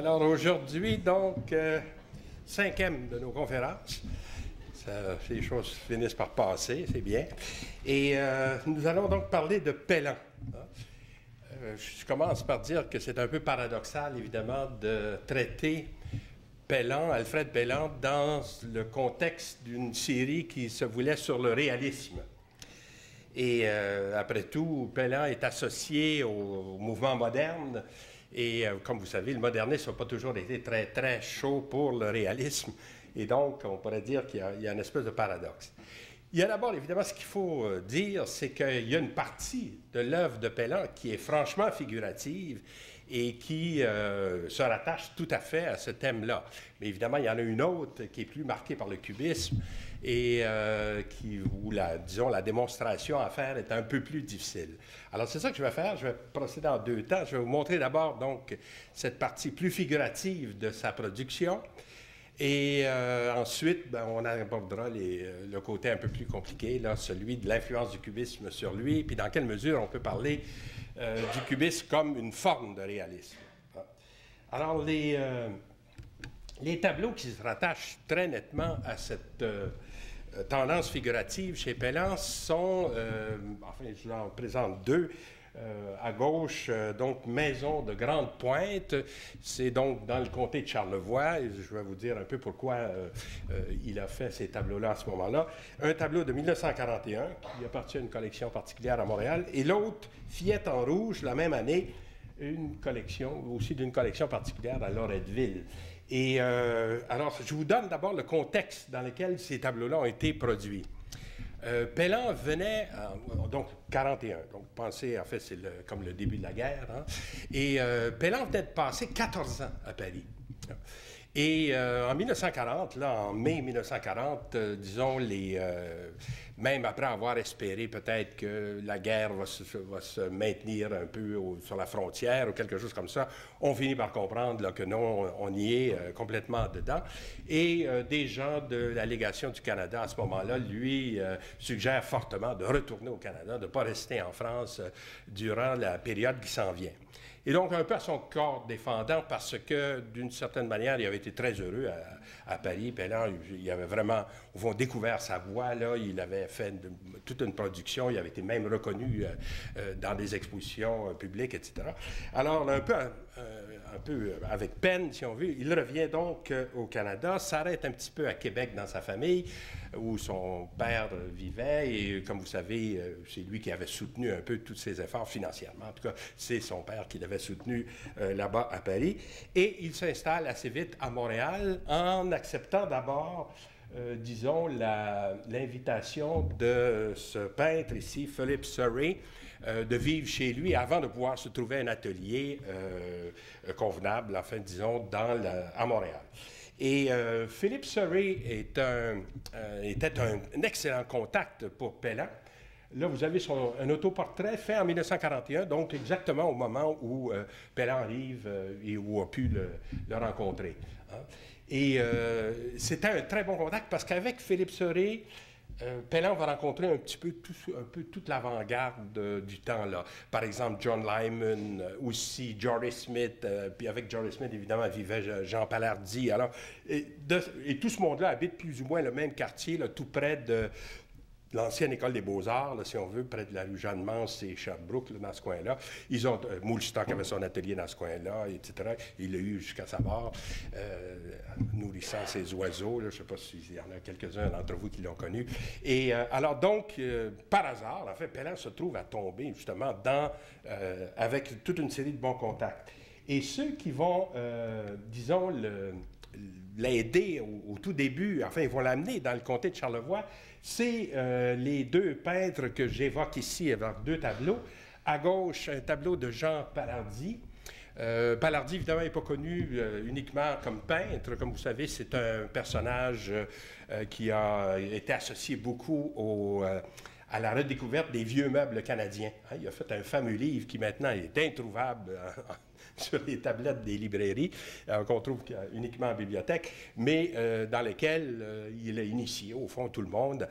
Alors aujourd'hui, donc, cinquième de nos conférences. Les choses finissent par passer, c'est bien. Et nous allons donc parler de Pellan. Je commence par dire que c'est un peu paradoxal, évidemment, de traiter Pellan, Alfred Pellan, dans le contexte d'une série qui se voulait sur le réalisme. Et après tout, Pellan est associé au mouvement moderne. Et comme vous savez, le modernisme n'a pas toujours été très, très chaud pour le réalisme. Et donc, on pourrait dire qu'il y a une espèce de paradoxe. Il y a d'abord, évidemment, ce qu'il faut dire, c'est qu'il y a une partie de l'œuvre de Pellan qui est franchement figurative et qui se rattache tout à fait à ce thème-là. Mais évidemment, il y en a une autre qui est plus marquée par le cubisme et où la démonstration à faire est un peu plus difficile. Alors, c'est ça que je vais faire. Je vais procéder en deux temps. Je vais vous montrer d'abord, donc, cette partie plus figurative de sa production. Et ensuite, on abordera le côté un peu plus compliqué, là, celui de l'influence du cubisme sur lui, puis dans quelle mesure on peut parler du cubisme comme une forme de réalisme. Alors, les tableaux qui se rattachent très nettement à cette tendance figurative chez Pellan sont, enfin, je vous en présente deux. À gauche, donc, Maison de Grande Pointe. C'est donc dans le comté de Charlevoix. Et je vais vous dire un peu pourquoi il a fait ces tableaux-là à ce moment-là. Un tableau de 1941 qui appartient à une collection particulière à Montréal. Et l'autre, Fillette en rouge, la même année, une collection, aussi d'une collection particulière à Loretteville. Et alors, je vous donne d'abord le contexte dans lequel ces tableaux-là ont été produits. Pellan venait, donc 41, donc pensez, en fait, c'est comme le début de la guerre, hein, et Pellan venait de passer 14 ans à Paris. Et en 1940, là, en mai 1940, disons, même après avoir espéré peut-être que la guerre va se maintenir un peu sur la frontière ou quelque chose comme ça, on finit par comprendre là, que non, on y est complètement dedans. Et des gens de la légation du Canada à ce moment-là, lui, suggèrent fortement de retourner au Canada, de ne pas rester en France durant la période qui s'en vient. Et donc, un peu à son corps défendant, parce que, d'une certaine manière, il avait été très heureux à Paris. Pellan, il avait vraiment, au fond, découvert sa voix, là. Il avait fait toute une production. Il avait été même reconnu dans des expositions publiques, etc. Alors, un peu avec peine, si on veut, il revient donc au Canada, s'arrête un petit peu à Québec dans sa famille, où son père vivait. Et, comme vous savez, c'est lui qui avait soutenu un peu tous ses efforts financièrement. En tout cas, c'est son père qui l'avait soutenu là-bas à Paris. Et il s'installe assez vite à Montréal en acceptant d'abord, disons, l'invitation de ce peintre ici, Philip Surrey, de vivre chez lui avant de pouvoir se trouver un atelier convenable, enfin, disons, à Montréal. Et Philip Surrey était un excellent contact pour Pellan. Là, vous avez un autoportrait fait en 1941, donc exactement au moment où Pellan arrive et où a pu le rencontrer. Hein. Et c'était un très bon contact parce qu'avec Philip Surrey, Pellan va rencontrer un peu toute l'avant-garde du temps, là. Par exemple, John Lyman, aussi Joris Smith, puis avec Joris Smith, évidemment, vivait Jean Palardy. Alors, et tout ce monde-là habite plus ou moins le même quartier, là, tout près de l'ancienne école des beaux-arts, si on veut, près de la rue Jeanne-Mance et Sherbrooke, là, dans ce coin-là. Ils ont Moulstock avait son atelier dans ce coin-là, etc. Il l'a eu jusqu'à sa mort, nourrissant ses oiseaux. Là, je ne sais pas s'il y en a quelques-uns d'entre vous qui l'ont connu. Et alors donc, par hasard, en fait, Pellan se trouve à tomber justement avec toute une série de bons contacts. Et ceux qui vont, disons, l'aider au tout début, enfin, ils vont l'amener dans le comté de Charlevoix, c'est les deux peintres que j'évoque ici avec deux tableaux. À gauche, un tableau de Jean Palardy. Palardy, évidemment, n'est pas connu uniquement comme peintre. Comme vous savez, c'est un personnage qui a été associé beaucoup à la redécouverte des vieux meubles canadiens. Hein, il a fait un fameux livre qui maintenant est introuvable sur les tablettes des librairies, qu'on trouve uniquement en bibliothèque, mais dans lesquels il a initié, au fond, tout le monde.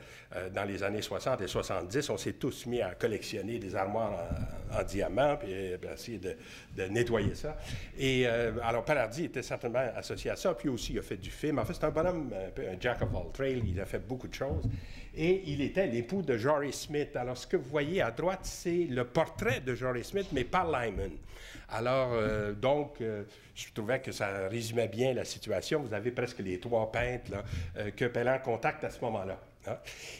Dans les années 60 et 70, on s'est tous mis à collectionner des armoires en diamant, puis essayer de nettoyer ça. Et alors, Palardy était certainement associé à ça, puis aussi il a fait du film. En fait, c'est un bonhomme, un peu un jack of all trades, il a fait beaucoup de choses. Et il était l'époux de Jory Smith. Alors, ce que vous voyez à droite, c'est le portrait de Jory Smith, mais par Lyman. Alors, je trouvais que ça résumait bien la situation. Vous avez presque les trois peintres là, que Pelland contacte à ce moment-là. Hein.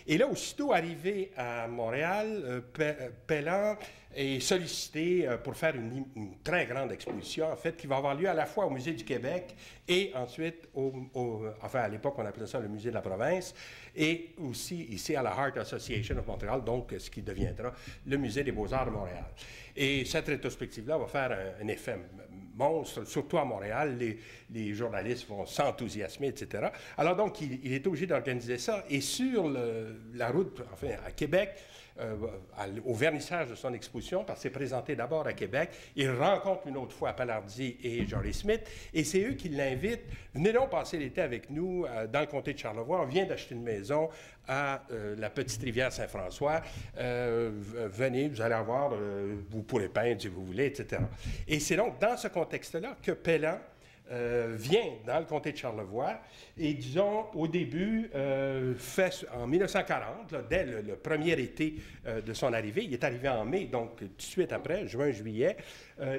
Et là, aussitôt arrivé à Montréal, Pelland est sollicité pour faire une très grande exposition, en fait, qui va avoir lieu à la fois au Musée du Québec et ensuite, enfin, à l'époque, on appelait ça le Musée de la Province, et aussi ici à la Art Association of Montréal, donc ce qui deviendra le Musée des Beaux-Arts de Montréal. Et cette rétrospective-là va faire un effet monstre, surtout à Montréal. Les journalistes vont s'enthousiasmer, etc. Alors donc, il est obligé d'organiser ça. Et sur la route, enfin, à Québec, au vernissage de son exposition, parce que c'est présenté d'abord à Québec, il rencontre une autre fois Palardy et Jory Smith, et c'est eux qui l'invitent. Venez donc passer l'été avec nous dans le comté de Charlevoix. On vient d'acheter une maison à la petite rivière Saint-François. Venez, vous allez avoir, vous pourrez peindre si vous voulez, etc. Et c'est donc dans ce contexte-là que Pelland vient dans le comté de Charlevoix et, disons, au début, fait en 1940, là, dès le premier été de son arrivée, il est arrivé en mai, donc tout de suite après, juin, juillet,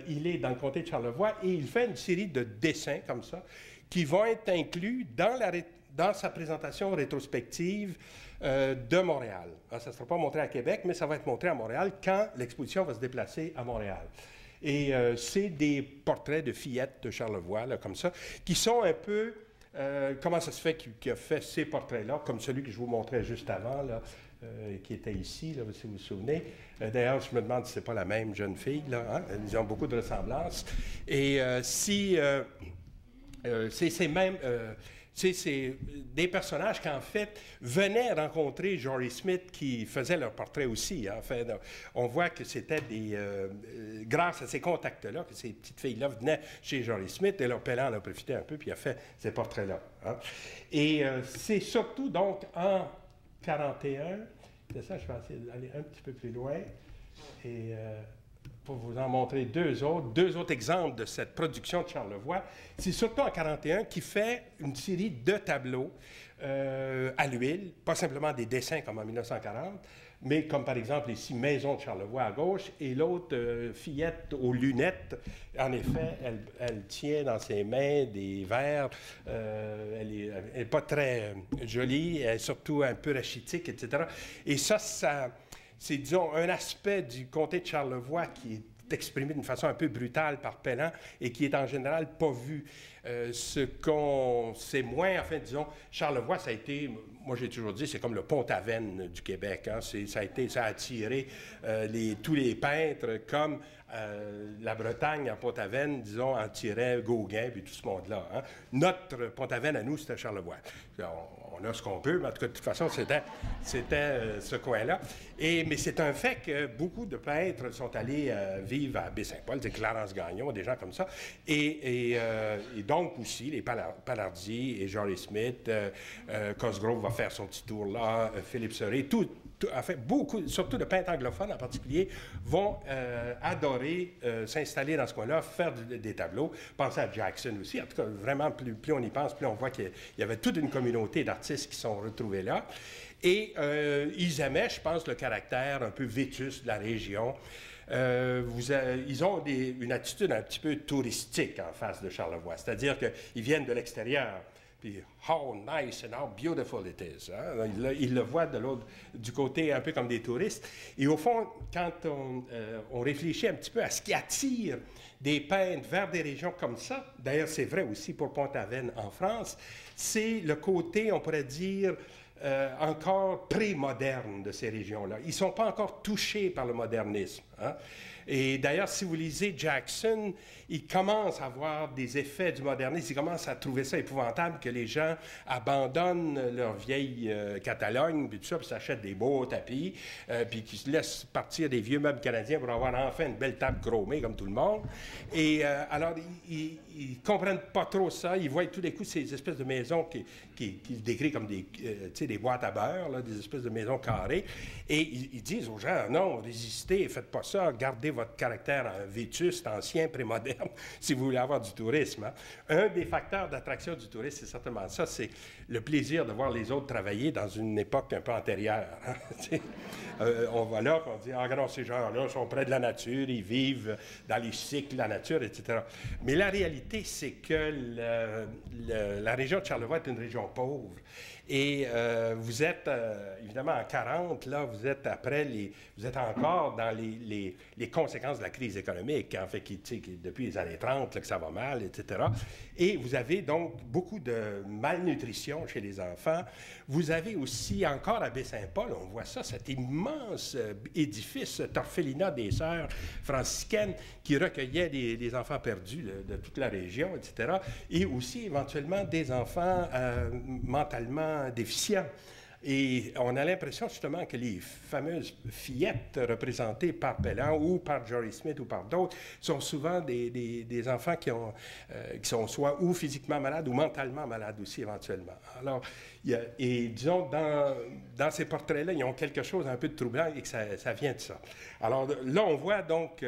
il est dans le comté de Charlevoix et il fait une série de dessins comme ça qui vont être inclus dans sa présentation rétrospective de Montréal. Alors, ça ne sera pas montré à Québec, mais ça va être montré à Montréal quand l'exposition va se déplacer à Montréal. Et c'est des portraits de fillettes de Charlevoix, là, comme ça, qui sont un peu... comment ça se fait qu'il a fait ces portraits-là, comme celui que je vous montrais juste avant, là, qui était ici, là, si vous vous souvenez. D'ailleurs, je me demande si ce n'est pas la même jeune fille, là, hein? Ils ont beaucoup de ressemblances. Et c'est même... c'est des personnages qui, en fait, venaient rencontrer Jory Smith qui faisait leur portrait aussi. Hein. Enfin, on voit que c'était grâce à ces contacts-là que ces petites filles-là venaient chez Jory Smith et leur Pelland en a profité un peu puis il a fait ces portraits-là. Hein. Et c'est surtout donc en 41, c'est ça, je vais essayer d'aller un petit peu plus loin et... pour vous en montrer deux autres exemples de cette production de Charlevoix. C'est surtout en 1941 qu'il fait une série de tableaux à l'huile, pas simplement des dessins comme en 1940, mais comme par exemple ici, Maison de Charlevoix à gauche, et l'autre, fillette aux lunettes. En effet, elle tient dans ses mains des verres. Elle n'est pas très jolie, elle est surtout un peu rachitique, etc. Et ça c'est, disons, un aspect du comté de Charlevoix qui est exprimé d'une façon un peu brutale par Pelland et qui est en général pas vu. Ce qu'on sait moins, enfin, disons, Charlevoix, ça a été, moi j'ai toujours dit, c'est comme le Pont-Aven du Québec. Hein, ça a attiré tous les peintres comme la Bretagne en Pont-Aven, disons, en tirait Gauguin puis tout ce monde-là. Hein. Notre Pont-Aven à nous, c'était Charlevoix. On a ce qu'on peut, mais en tout cas, de toute façon, c'était ce coin-là. Mais c'est un fait que beaucoup de peintres sont allés vivre à Baie-Saint-Paul, c'est Clarence Gagnon, des gens comme ça. Et donc aussi, les Palardy et Jory Smith, Cosgrove va faire son petit tour là, Philippe Serret, en fait, beaucoup, surtout de peintres anglophones en particulier, vont adorer s'installer dans ce coin-là, faire des tableaux. Pensez à Jackson aussi. En tout cas, vraiment, plus on y pense, plus on voit qu'il y avait toute une communauté d'artistes qui sont retrouvés là. Et ils aimaient, je pense, le caractère un peu vétuste de la région. Ils ont une attitude un petit peu touristique en face de Charlevoix. C'est-à-dire qu'ils viennent de l'extérieur. Puis, how nice and how beautiful it is. Hein? Ils le voient du côté un peu comme des touristes. Et au fond, quand on réfléchit un petit peu à ce qui attire des peintres vers des régions comme ça, d'ailleurs c'est vrai aussi pour Pont-Aven en France, c'est le côté, on pourrait dire, encore pré-moderne de ces régions-là. Ils ne sont pas encore touchés par le modernisme. Hein? Et d'ailleurs, si vous lisez Jackson, il commence à avoir des effets du modernisme, il commence à trouver ça épouvantable que les gens abandonnent leur vieille Catalogne, puis tout ça, puis s'achètent des beaux tapis, puis qu'ils se laissent partir des vieux meubles canadiens pour avoir enfin une belle table chromée comme tout le monde. Et alors, ils ne comprennent pas trop ça, ils voient tout d'un coup ces espèces de maisons qu'ils décrivent comme des boîtes à beurre, là, des espèces de maisons carrées, et ils disent aux gens, non, résistez, faites pas ça, gardez votre caractère vétuste, ancien, prémoderne, si vous voulez avoir du tourisme. Hein. Un des facteurs d'attraction du tourisme, c'est certainement ça, c'est le plaisir de voir les autres travailler dans une époque un peu antérieure. Hein. On va là, on dit, ah non, ces gens-là sont près de la nature, ils vivent dans les cycles de la nature, etc. Mais la réalité, c'est que la région de Charlevoix est une région pauvre. Et vous êtes, évidemment, en 40, là, vous êtes encore dans les conséquences de la crise économique, en fait, depuis les années 30, là, que ça va mal, etc. Et vous avez donc beaucoup de malnutrition chez les enfants. Vous avez aussi, encore à Baie-Saint-Paul, on voit ça, cet immense édifice, cet orphelinat des sœurs franciscaines qui recueillait les enfants perdus de toute la région, etc. Et aussi, éventuellement, des enfants mentalement déficients. Et on a l'impression justement que les fameuses fillettes représentées par Pelland ou par Jory Smith ou par d'autres sont souvent des enfants qui sont soit ou physiquement malades ou mentalement malades aussi éventuellement. Alors, et disons, dans ces portraits-là, ils ont quelque chose un peu de troublant et que ça vient de ça. Alors là, on voit donc...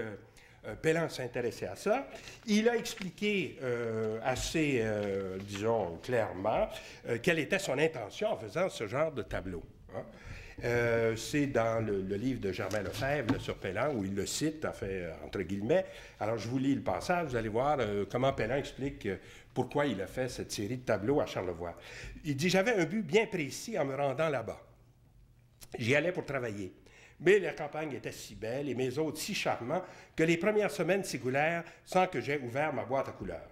Pelland s'intéressait à ça. Il a expliqué assez, disons, clairement quelle était son intention en faisant ce genre de tableau. Hein. C'est dans le livre de Germain Lefebvre sur Pelland, où il le cite, en fait, entre guillemets. Alors, je vous lis le passage, vous allez voir comment Pelland explique pourquoi il a fait cette série de tableaux à Charlevoix. Il dit « J'avais un but bien précis en me rendant là-bas. J'y allais pour travailler. Mais la campagne était si belle et mes hôtes si charmants que les premières semaines s'écoulèrent sans que j'aie ouvert ma boîte à couleurs.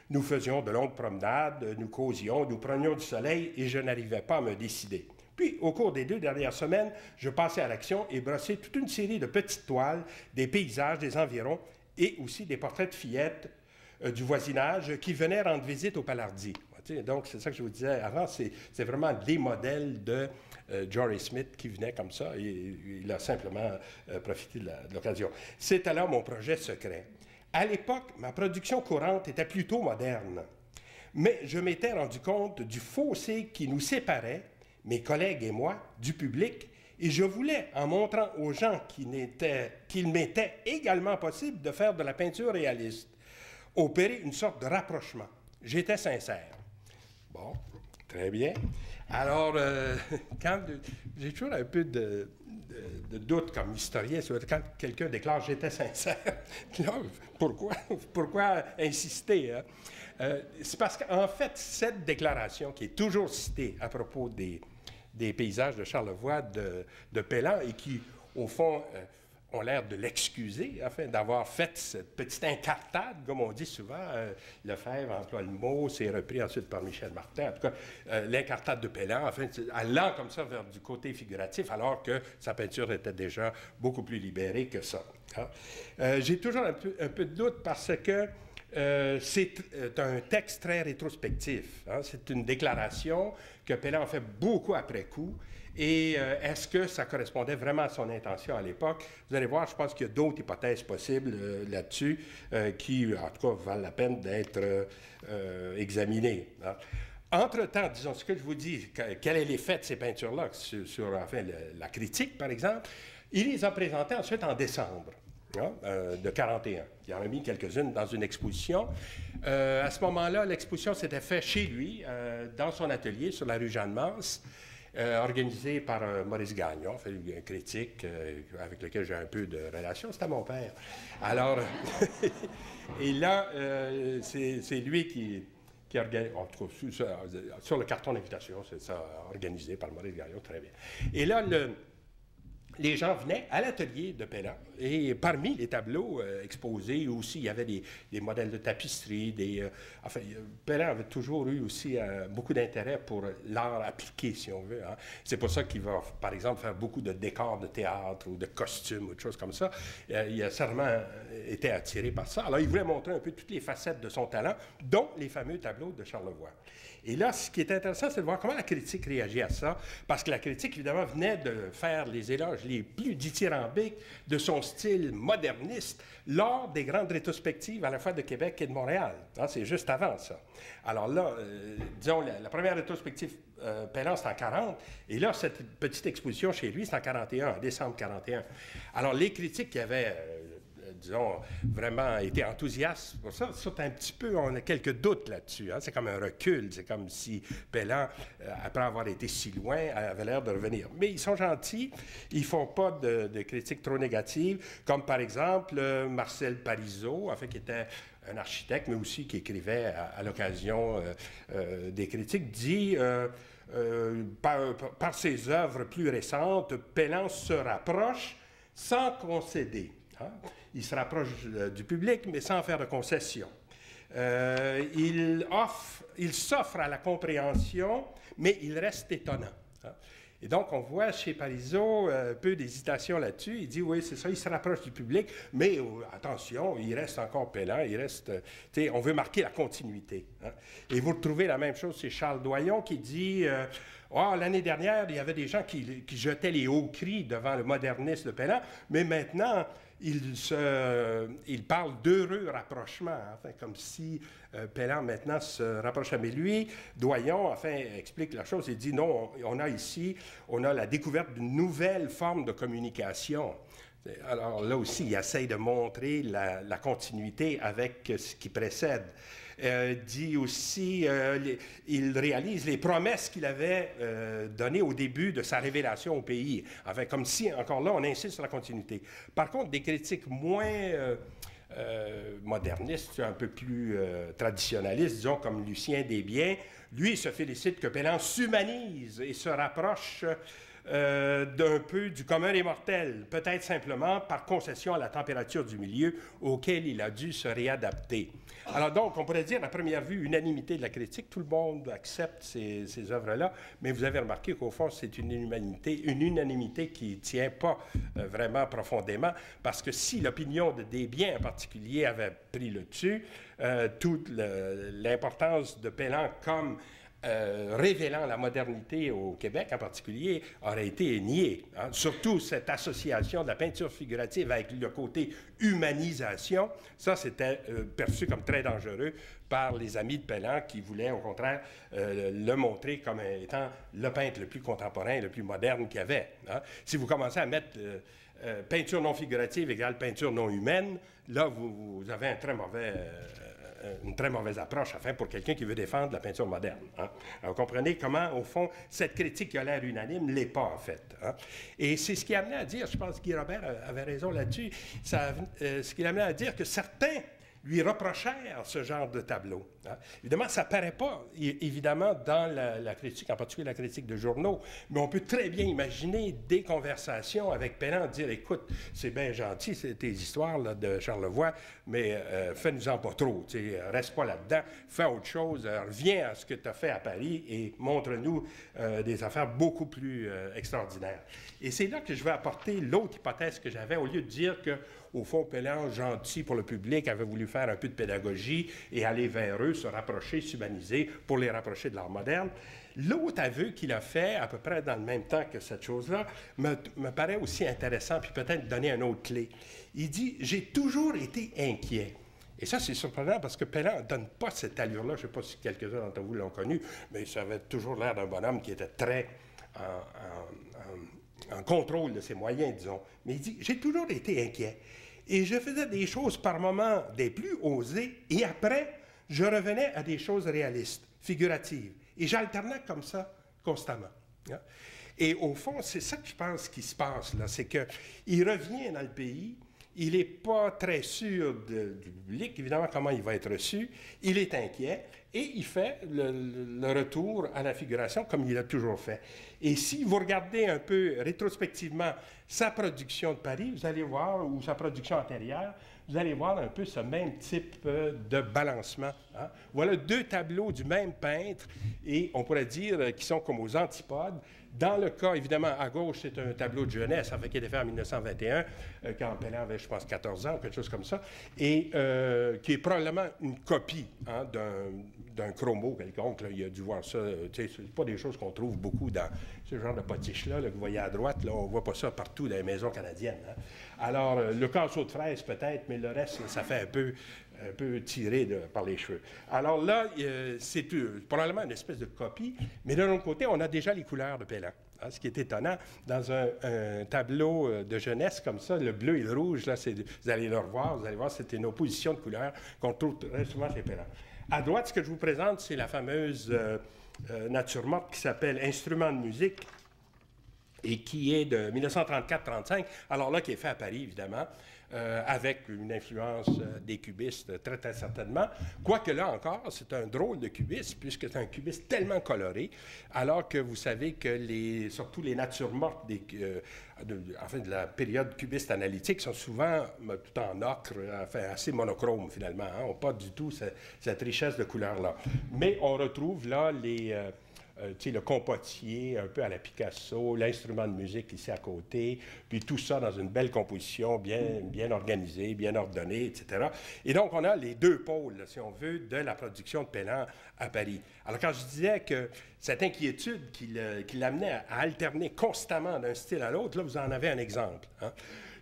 Nous faisions de longues promenades, nous causions, nous prenions du soleil et je n'arrivais pas à me décider. Puis, au cours des 2 dernières semaines, je passais à l'action et brossais toute une série de petites toiles, des paysages, des environs et aussi des portraits de fillettes du voisinage qui venaient rendre visite au Palardy. Donc, c'est ça que je vous disais avant, c'est vraiment des modèles de Jory Smith qui venait comme ça et il a simplement profité de l'occasion. C'est alors mon projet secret. À l'époque, ma production courante était plutôt moderne, mais je m'étais rendu compte du fossé qui nous séparait, mes collègues et moi, du public, et je voulais, en montrant aux gens qu'il m'était également possible de faire de la peinture réaliste, opérer une sorte de rapprochement. J'étais sincère. Bon, très bien. Alors, j'ai toujours un peu de doute comme historien, quand quelqu'un déclare « j'étais sincère », pourquoi insister? Hein? C'est parce qu'en fait, cette déclaration qui est toujours citée à propos des paysages de Charlevoix de Pelland et qui, au fond, ont l'air de l'excuser, afin d'avoir fait cette petite incartade, comme on dit souvent. Lefebvre emploie le mot, c'est repris ensuite par Michel Martin. En tout cas, l'incartade de Pelland, enfin, allant comme ça vers du côté figuratif, alors que sa peinture était déjà beaucoup plus libérée que ça. Hein. J'ai toujours un peu de doute parce que c'est un texte très rétrospectif. Hein. C'est une déclaration que Pelland a fait beaucoup après coup. Et est-ce que ça correspondait vraiment à son intention à l'époque? Vous allez voir, je pense qu'il y a d'autres hypothèses possibles là-dessus qui, en tout cas, valent la peine d'être examinées. Hein. Entre-temps, disons, ce que je vous dis, quel est l'effet de ces peintures-là sur enfin, la critique, par exemple, il les a présentées ensuite en décembre. De 41. Il en a mis quelques-unes dans une exposition. À ce moment-là, l'exposition s'était faite chez lui, dans son atelier, sur la rue Jeanne-Mance, organisée par Maurice Gagnon, un critique avec lequel j'ai un peu de relation. C'était mon père. Alors, et là, c'est lui qui organise, en tout cas, sur le carton d'invitation, c'est ça, organisé par Maurice Gagnon, très bien. Et là, les gens venaient à l'atelier de Pellan et parmi les tableaux exposés aussi, il y avait des modèles de tapisserie, enfin, Pellan avait toujours eu aussi beaucoup d'intérêt pour l'art appliqué, si on veut. Hein. C'est pour ça qu'il va, par exemple, faire beaucoup de décors de théâtre ou de costumes ou de choses comme ça. Il a certainement été attiré par ça. Alors, il voulait montrer un peu toutes les facettes de son talent, dont les fameux tableaux de Charlevoix. Et là, ce qui est intéressant, c'est de voir comment la critique réagit à ça, parce que la critique, évidemment, venait de faire les éloges les plus dithyrambiques de son style moderniste lors des grandes rétrospectives à la fois de Québec et de Montréal. Hein, c'est juste avant ça. Alors là, disons, la première rétrospective Pellan, c'est en 40, et là, cette petite exposition chez lui, c'est en 41, en décembre 41. Alors, les critiques qui avaient disons, vraiment été enthousiastes pour ça, sont un petit peu, on a quelques doutes là-dessus. Hein? C'est comme un recul, c'est comme si Pellan, après avoir été si loin, avait l'air de revenir. Mais ils sont gentils, ils ne font pas de critiques trop négatives, comme par exemple Marcel Parizeau, en fait, qui était un architecte, mais aussi qui écrivait à l'occasion des critiques, dit... par ses œuvres plus récentes, Pellan se rapproche sans concéder. Hein? Il se rapproche du public, mais sans faire de concessions. Il s'offre à la compréhension, mais il reste étonnant. Hein? Et donc, on voit chez Parizeau un peu d'hésitation là-dessus. Il dit, oui, c'est ça, il se rapproche du public, mais attention, il reste encore Pellan, il reste, on veut marquer la continuité. Hein? Et vous retrouvez la même chose chez Charles Doyon qui dit, l'année dernière, il y avait des gens qui jetaient les hauts cris devant le modernisme de Pellan, mais maintenant, il parle d'heureux rapprochement, hein, enfin, comme si Pellan maintenant se rapprochait. Mais lui, Doyon, enfin, explique la chose. Il dit non, on a la découverte d'une nouvelle forme de communication. Alors là aussi, il essaye de montrer la continuité avec ce qui précède. Dit aussi, il réalise les promesses qu'il avait données au début de sa révélation au pays. Enfin, comme si, encore là, on insiste sur la continuité. Par contre, des critiques moins modernistes, un peu plus traditionnalistes, disons, comme Lucien Desbiens, lui, se félicite que Pellan s'humanise et se rapproche d'un peu du commun des mortels, peut-être simplement par concession à la température du milieu auquel il a dû se réadapter. Alors donc, on pourrait dire à première vue unanimité de la critique, tout le monde accepte ces œuvres-là, mais vous avez remarqué qu'au fond, c'est une unanimité qui ne tient pas vraiment profondément, parce que si l'opinion de Desbiens en particulier avait pris le dessus, toute l'importance de Pellan comme révélant la modernité au Québec en particulier, aurait été niée. Hein. Surtout cette association de la peinture figurative avec le côté humanisation, ça c'était perçu comme très dangereux par les amis de Pellan qui voulaient au contraire le montrer comme étant le peintre le plus contemporain, le plus moderne qu'il y avait. Hein. Si vous commencez à mettre peinture non figurative égale peinture non humaine, là vous avez une très mauvaise approche, enfin, pour quelqu'un qui veut défendre la peinture moderne. Hein. Alors, vous comprenez comment, au fond, cette critique qui a l'air unanime ne l'est pas, en fait. Hein. Et c'est ce qui a amené à dire, je pense que Guy Robert avait raison là-dessus, ce qui l'a amené à dire que certains lui reprochèrent ce genre de tableau. Hein. Évidemment, ça ne paraît pas, évidemment, dans la critique, en particulier la critique de journaux, mais on peut très bien imaginer des conversations avec Pellan, dire, écoute, c'est bien gentil, c'est tes histoires là, de Charlevoix, mais fais-nous-en pas trop, reste pas là-dedans, fais autre chose, reviens à ce que tu as fait à Paris et montre-nous des affaires beaucoup plus extraordinaires. Et c'est là que je vais apporter l'autre hypothèse que j'avais, au lieu de dire que au fond, Pellan, gentil pour le public, avait voulu faire un peu de pédagogie et aller vers eux, se rapprocher, s'humaniser pour les rapprocher de l'art moderne. L'autre aveu qu'il a fait, à peu près dans le même temps que cette chose-là, me paraît aussi intéressant, puis peut-être donner une autre clé. Il dit « J'ai toujours été inquiet ». Et ça, c'est surprenant parce que Pellan ne donne pas cette allure-là. Je ne sais pas si quelques-uns d'entre vous l'ont connu, mais ça avait toujours l'air d'un bonhomme qui était très en contrôle de ses moyens, disons. Mais il dit, j'ai toujours été inquiet. Et je faisais des choses par moments des plus osées, et après, je revenais à des choses réalistes, figuratives. Et j'alternais comme ça constamment. Hein? Et au fond, c'est ça que je pense qui se passe, là. C'est qu'il revient dans le pays, il n'est pas très sûr du public, évidemment, comment il va être reçu. Il est inquiet et il fait le retour à la figuration comme il a toujours fait. Et si vous regardez un peu rétrospectivement sa production de Paris, vous allez voir, ou sa production antérieure, vous allez voir un peu ce même type de balancement. Hein. Voilà deux tableaux du même peintre et on pourrait dire qu'ils sont comme aux antipodes. Dans le cas, évidemment, à gauche, c'est un tableau de jeunesse, en fait, qui a été fait en 1921, quand Pellin avait, je pense, 14 ans, ou quelque chose comme ça, et qui est probablement une copie hein, d'un chromo quelconque. Là. Il a dû voir ça. C'est pas des choses qu'on trouve beaucoup dans ce genre de potiche-là, là, que vous voyez à droite. Là, on ne voit pas ça partout dans les maisons canadiennes. Hein. Alors, le casseau de fraise, peut-être, mais le reste, ça fait un peu tiré par les cheveux. Alors là, c'est probablement une espèce de copie, mais de l'autre côté, on a déjà les couleurs de Pellin. Hein, ce qui est étonnant, dans un tableau de jeunesse comme ça, le bleu et le rouge, là, vous allez le revoir, vous allez voir, c'est une opposition de couleurs qu'on trouve très souvent chez Pellin. À droite, ce que je vous présente, c'est la fameuse nature morte qui s'appelle Instruments de musique et qui est de 1934-35, alors là, qui est fait à Paris, évidemment, avec une influence des cubistes, très, très certainement. Quoique là encore, c'est un drôle de cubiste, puisque c'est un cubiste tellement coloré, alors que vous savez que surtout les natures mortes de la période cubiste analytique sont souvent tout en ocre, enfin, assez monochrome, finalement. Hein, n'ont pas du tout cette richesse de couleurs-là. Mais on retrouve là le compotier, un peu à la Picasso, l'instrument de musique ici à côté, puis tout ça dans une belle composition, bien organisée, bien ordonnée, etc. Et donc, on a les deux pôles, si on veut, de la production de Pellin à Paris. Alors, quand je disais que cette inquiétude qui l'amenait à alterner constamment d'un style à l'autre, là, vous en avez un exemple. Hein.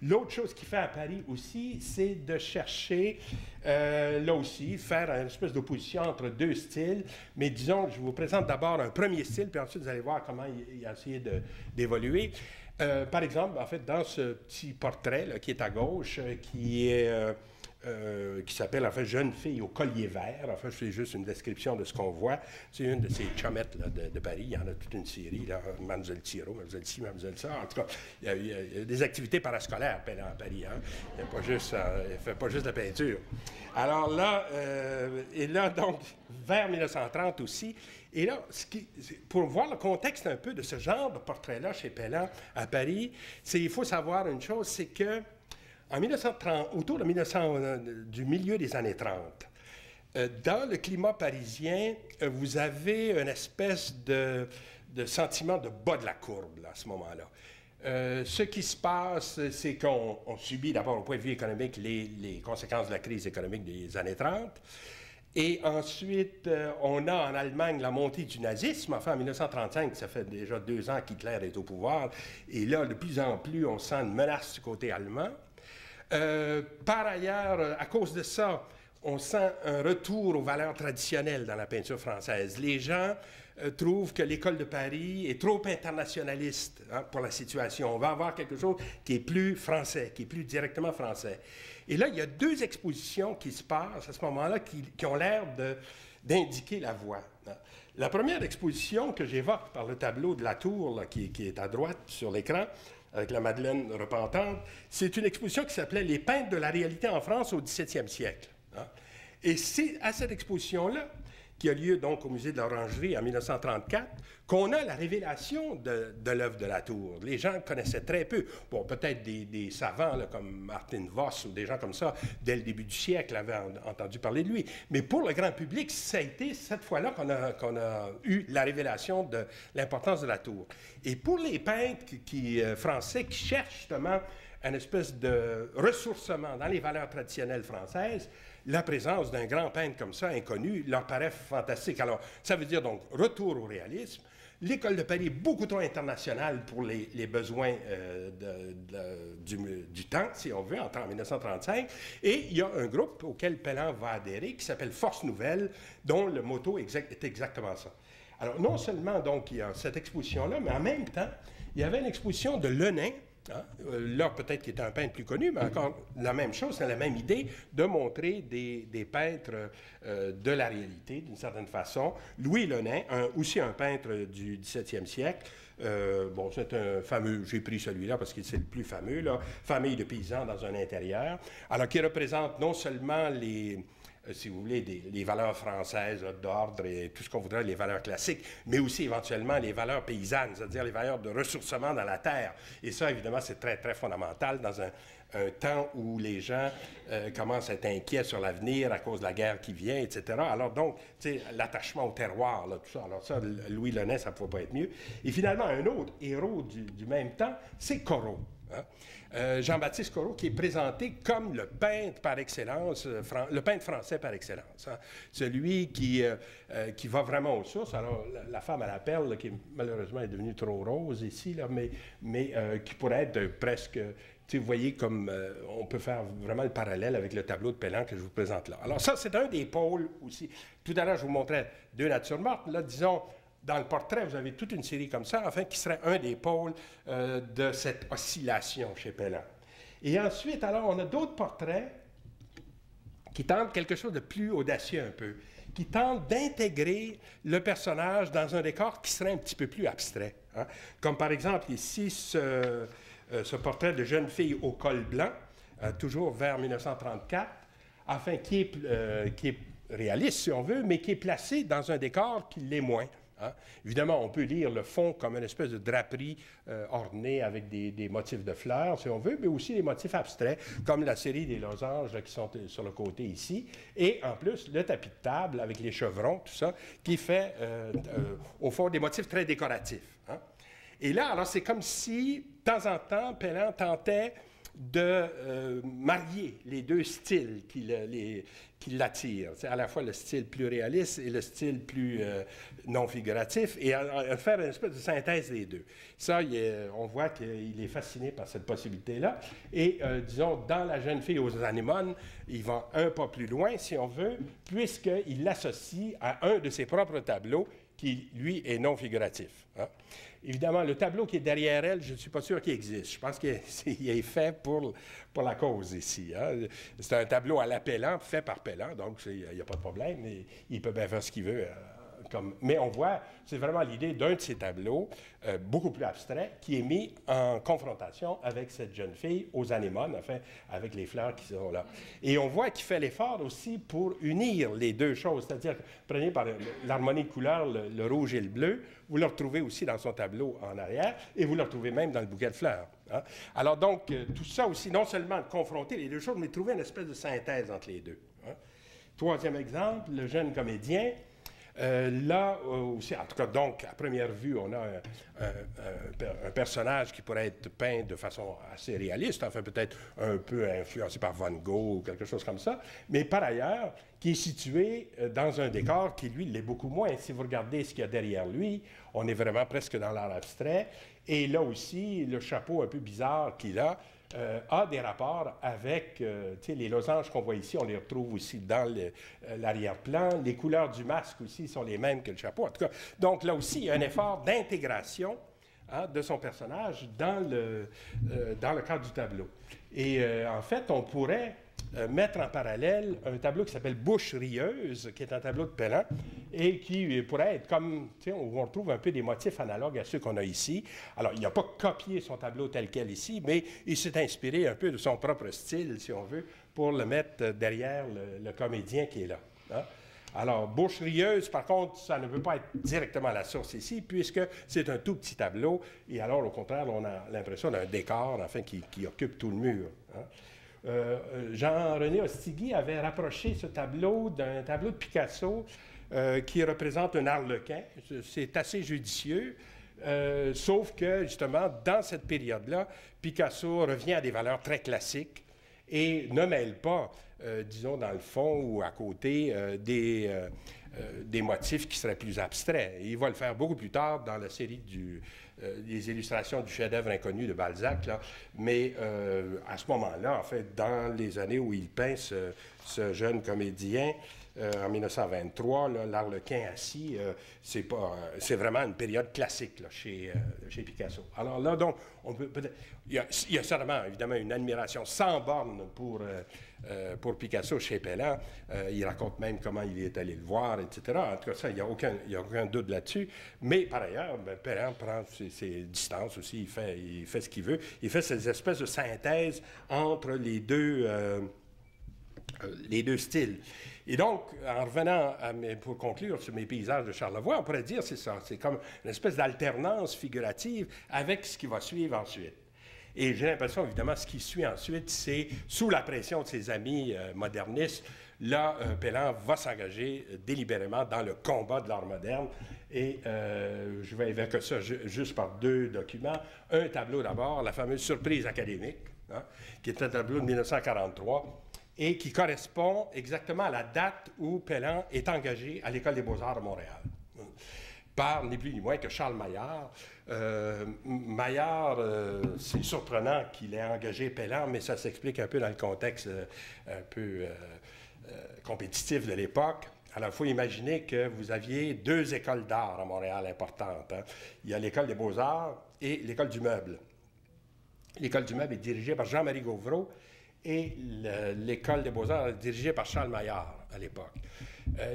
L'autre chose qu'il fait à Paris aussi, c'est de chercher, là aussi, faire une espèce d'opposition entre deux styles. Mais disons, je vous présente d'abord un premier style, puis ensuite vous allez voir comment il a essayé d'évoluer. Par exemple, en fait, dans ce petit portrait là, qui est à gauche, qui s'appelle, en fait, Jeune fille au collier vert. En fait, c'est juste une description de ce qu'on voit. C'est une de ces chummettes là, de Paris. Il y en a toute une série, là, Mademoiselle Thiraud, Mademoiselle ci, Mademoiselle ça. En tout cas, il y a des activités parascolaires à Paris. Hein. Il ne fait pas juste la peinture. Alors là, et là, donc, vers 1930 aussi. Et là, pour voir le contexte un peu de ce genre de portrait-là chez Pellin à Paris, il faut savoir une chose, c'est que en 1930, autour du milieu des années 30, dans le climat parisien, vous avez une espèce de sentiment de bas de la courbe là, à ce moment-là. Ce qui se passe, c'est qu'on subit d'abord au point de vue économique les conséquences de la crise économique des années 30. Et ensuite, on a en Allemagne la montée du nazisme. Enfin, en 1935, ça fait déjà 2 ans qu'Hitler est au pouvoir. Et là, de plus en plus, on sent une menace du côté allemand. Par ailleurs, à cause de ça, on sent un retour aux valeurs traditionnelles dans la peinture française. Les gens trouvent que l'École de Paris est trop internationaliste hein, pour la situation. On va avoir quelque chose qui est plus français, qui est plus directement français. Et là, il y a 2 expositions qui se passent à ce moment-là qui ont l'air d'indiquer la voie. La première exposition que j'évoque par le tableau de la tour, là, qui est à droite sur l'écran, avec la Madeleine repentante, c'est une exposition qui s'appelait « Les peintres de la réalité en France au XVIIe siècle ». Hein. Et c'est à cette exposition-là, qui a lieu donc au Musée de l'Orangerie en 1934, qu'on a la révélation de l'œuvre de Latour. Les gens connaissaient très peu. Bon, peut-être des savants là, comme Martin Voss ou des gens comme ça, dès le début du siècle, avaient entendu parler de lui. Mais pour le grand public, ça a été cette fois-là qu'on a eu la révélation de l'importance de Latour. Et pour les peintres français qui cherchent justement une espèce de ressourcement dans les valeurs traditionnelles françaises, la présence d'un grand peintre comme ça, inconnu, leur paraît fantastique. Alors, ça veut dire donc retour au réalisme. L'École de Paris est beaucoup trop internationale pour les besoins du temps, si on veut, en 1935. Et il y a un groupe auquel Pellin va adhérer qui s'appelle Force Nouvelle, dont le motto est exactement ça. Alors, non seulement donc il y a cette exposition-là, mais en même temps, il y avait une exposition de Lenain. Hein? Là, peut-être qu'il était un peintre plus connu, mais encore la même chose, c'est la même idée de montrer des peintres de la réalité, d'une certaine façon. Louis Lenain, aussi un peintre du XVIIe siècle, Bon, c'est un fameux, j'ai pris celui-là parce que c'est le plus fameux, là, famille de paysans dans un intérieur. Alors, qui représente non seulement les, si vous voulez, les valeurs françaises d'ordre et tout ce qu'on voudrait, les valeurs classiques, mais aussi éventuellement les valeurs paysannes, c'est-à-dire les valeurs de ressourcement dans la terre. Et ça, évidemment, c'est très, très fondamental dans un temps où les gens commencent à être inquiets sur l'avenir à cause de la guerre qui vient, etc. Alors donc, tu sais, l'attachement au terroir, là, tout ça. Alors ça, Louis Le Nain, ça ne pouvait pas être mieux. Et finalement, un autre héros du même temps, c'est Corot. Hein? Jean-Baptiste Corot, qui est présenté comme le peintre par excellence, le peintre français par excellence. Hein? Celui qui va vraiment aux sources. Alors, la femme à la perle, là, qui malheureusement est devenue trop rose ici, là, mais qui pourrait être presque... Tu sais, vous voyez comme on peut faire vraiment le parallèle avec le tableau de Pellan que je vous présente là. Alors ça, c'est un des pôles aussi. Tout à l'heure, je vous montrais deux natures mortes. Là, disons, dans le portrait, vous avez toute une série comme ça, enfin, qui serait un des pôles de cette oscillation chez Pellan. Et ensuite, alors, on a d'autres portraits qui tentent quelque chose de plus audacieux un peu, qui tentent d'intégrer le personnage dans un décor qui serait un petit peu plus abstrait. Hein? Comme par exemple ici, ce portrait de jeune fille au col blanc, toujours vers 1934, enfin, qui est réaliste, si on veut, mais qui est placé dans un décor qui l'est moins. Hein? Évidemment, on peut lire le fond comme une espèce de draperie ornée avec des motifs de fleurs, si on veut, mais aussi des motifs abstraits, comme la série des losanges là, qui sont sur le côté ici. Et en plus, le tapis de table avec les chevrons, tout ça, qui fait, au fond, des motifs très décoratifs. Hein? Et là, alors, c'est comme si, de temps en temps, Pellan tentait de marier les deux styles qui l'attirent. C'est à la fois le style plus réaliste et le style plus non figuratif, et à faire une espèce de synthèse des deux. Ça, on voit qu'il est fasciné par cette possibilité-là. Et, disons, dans La jeune fille aux anémones, il va un pas plus loin, si on veut, puisqu'il l'associe à un de ses propres tableaux qui, lui, est non figuratif. Hein? Évidemment, le tableau qui est derrière elle, je ne suis pas sûr qu'il existe. Je pense qu'il est fait pour la cause ici. Hein? C'est un tableau à la Pellan, fait par Pellan, donc il n'y a pas de problème. Il peut bien faire ce qu'il veut. Mais on voit, c'est vraiment l'idée d'un de ces tableaux, beaucoup plus abstrait, qui est mis en confrontation avec cette jeune fille aux anémones, enfin, avec les fleurs qui sont là. Et on voit qu'il fait l'effort aussi pour unir les deux choses, c'est-à-dire, prenez par l'harmonie de couleurs, le rouge et le bleu, vous le retrouvez aussi dans son tableau en arrière, et vous le retrouvez même dans le bouquet de fleurs. Hein? Alors donc, tout ça aussi, non seulement de confronter les deux choses, mais de trouver une espèce de synthèse entre les deux. Hein? Troisième exemple, le jeune comédien. Là aussi, en tout cas, donc, à première vue, on a un personnage qui pourrait être peint de façon assez réaliste, enfin peut-être un peu influencé par Van Gogh ou quelque chose comme ça, mais par ailleurs, qui est situé dans un décor qui, lui, l'est beaucoup moins. Si vous regardez ce qu'il y a derrière lui, on est vraiment presque dans l'art abstrait. Et là aussi, le chapeau un peu bizarre qu'il a des rapports avec les losanges qu'on voit ici, on les retrouve aussi dans l'arrière-plan. Les couleurs du masque aussi sont les mêmes que le chapeau. En tout cas, donc là aussi, il y a un effort d'intégration de son personnage dans le cadre du tableau. Et en fait, on pourrait mettre en parallèle un tableau qui s'appelle Bouche rieuse, qui est un tableau de Pellan, et qui pourrait être comme, où on retrouve un peu des motifs analogues à ceux qu'on a ici. Alors, il n'a pas copié son tableau tel quel ici, mais il s'est inspiré un peu de son propre style, si on veut, pour le mettre derrière le comédien qui est là. Hein? Alors, Bouche rieuse, par contre, ça ne veut pas être directement la source ici, puisque c'est un tout petit tableau, et alors, au contraire, on a l'impression d'un décor, enfin, qui occupe tout le mur. Hein? Jean-René Ostigui avait rapproché ce tableau d'un tableau de Picasso qui représente un arlequin. C'est assez judicieux, sauf que, justement, dans cette période-là, Picasso revient à des valeurs très classiques et ne mêle pas, disons, dans le fond ou à côté, des motifs qui seraient plus abstraits. Et il va le faire beaucoup plus tard dans la série des illustrations du chef-d'œuvre inconnu de Balzac. Là. Mais à ce moment-là, en fait, dans les années où il peint ce jeune comédien en 1923, l'Arlequin assis, c'est vraiment une période classique là, chez Picasso. Alors là, donc, on peut peut-être... Il y a certainement, évidemment, une admiration sans borne pour Picasso chez Pellan. Il raconte même comment il est allé le voir, etc. En tout cas, ça, il n'y a aucun doute là-dessus. Mais par ailleurs, Pellan prend ses distances aussi, il fait ce qu'il veut. Il fait ces espèces de synthèses entre les deux styles. Et donc, en revenant, pour conclure sur mes paysages de Charlevoix, on pourrait dire c'est ça, c'est comme une espèce d'alternance figurative avec ce qui va suivre ensuite. Et j'ai l'impression, évidemment, ce qui suit ensuite, c'est, sous la pression de ses amis modernistes, là, Pellan va s'engager délibérément dans le combat de l'art moderne. Et je vais évoquer ça juste par deux documents. Un tableau d'abord, la fameuse surprise académique, hein, qui est un tableau de 1943, et qui correspond exactement à la date où Pellan est engagé à l'École des beaux-arts de Montréal, par ni plus ni moins que Charles Maillard. Maillard, c'est surprenant qu'il ait engagé Pellan, mais ça s'explique un peu dans le contexte un peu compétitif de l'époque. Alors, il faut imaginer que vous aviez deux écoles d'art à Montréal importantes, hein. Il y a l'École des beaux-arts et l'École du meuble. L'École du meuble est dirigée par Jean-Marie Gauvreau, et l'École des beaux-arts est dirigée par Charles Maillard à l'époque.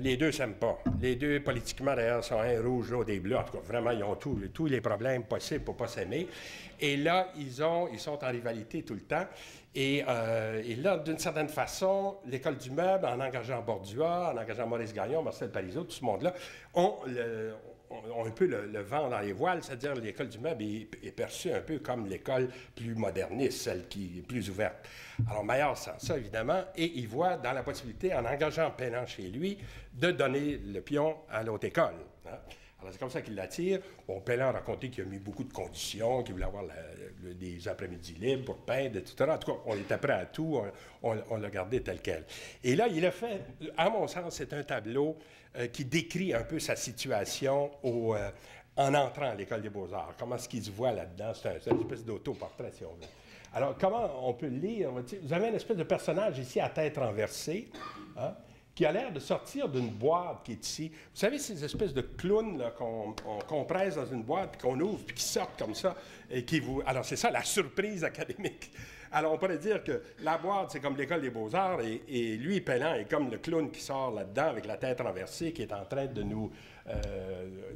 Les deux ne s'aiment pas. Les deux, politiquement, d'ailleurs, sont un rouge, l'autre des bleus. En tout cas, vraiment, ils ont tous les problèmes possibles pour ne pas s'aimer. Et là, ils sont en rivalité tout le temps. Et là, d'une certaine façon, l'École du meuble, en engageant Bordua, en engageant Maurice Gagnon, Marcel Parizeau, tout ce monde-là, ont un peu le vent dans les voiles, c'est-à-dire l'École du meuble est perçue un peu comme l'école plus moderniste, celle qui est plus ouverte. Alors Maillard sent ça, évidemment, et il voit dans la possibilité, en engageant Pellan chez lui, de donner le pion à l'autre école, hein. Alors, c'est comme ça qu'il l'attire. Bon, Pellan a raconté qu'il a mis beaucoup de conditions, qu'il voulait avoir des après-midi libres pour peindre, etc. En tout cas, on était prêt à tout, on l'a gardé tel quel. Et là, il a fait, à mon sens, c'est un tableau qui décrit un peu sa situation en entrant à l'École des beaux-arts. Comment est-ce qu'il se voit là-dedans? C'est une espèce d'autoportrait, si on veut. Alors, comment on peut le lire? Vous avez une espèce de personnage ici à tête renversée, hein, qui a l'air de sortir d'une boîte qui est ici. Vous savez, ces espèces de clowns qu'on presse dans une boîte, puis qu'on ouvre, puis qui sortent comme ça, et qui vous... Alors, c'est ça, la surprise académique. Alors, on pourrait dire que la boîte, c'est comme l'École des beaux-arts, et lui, Pellan, est comme le clown qui sort là-dedans avec la tête renversée, qui est en train de nous,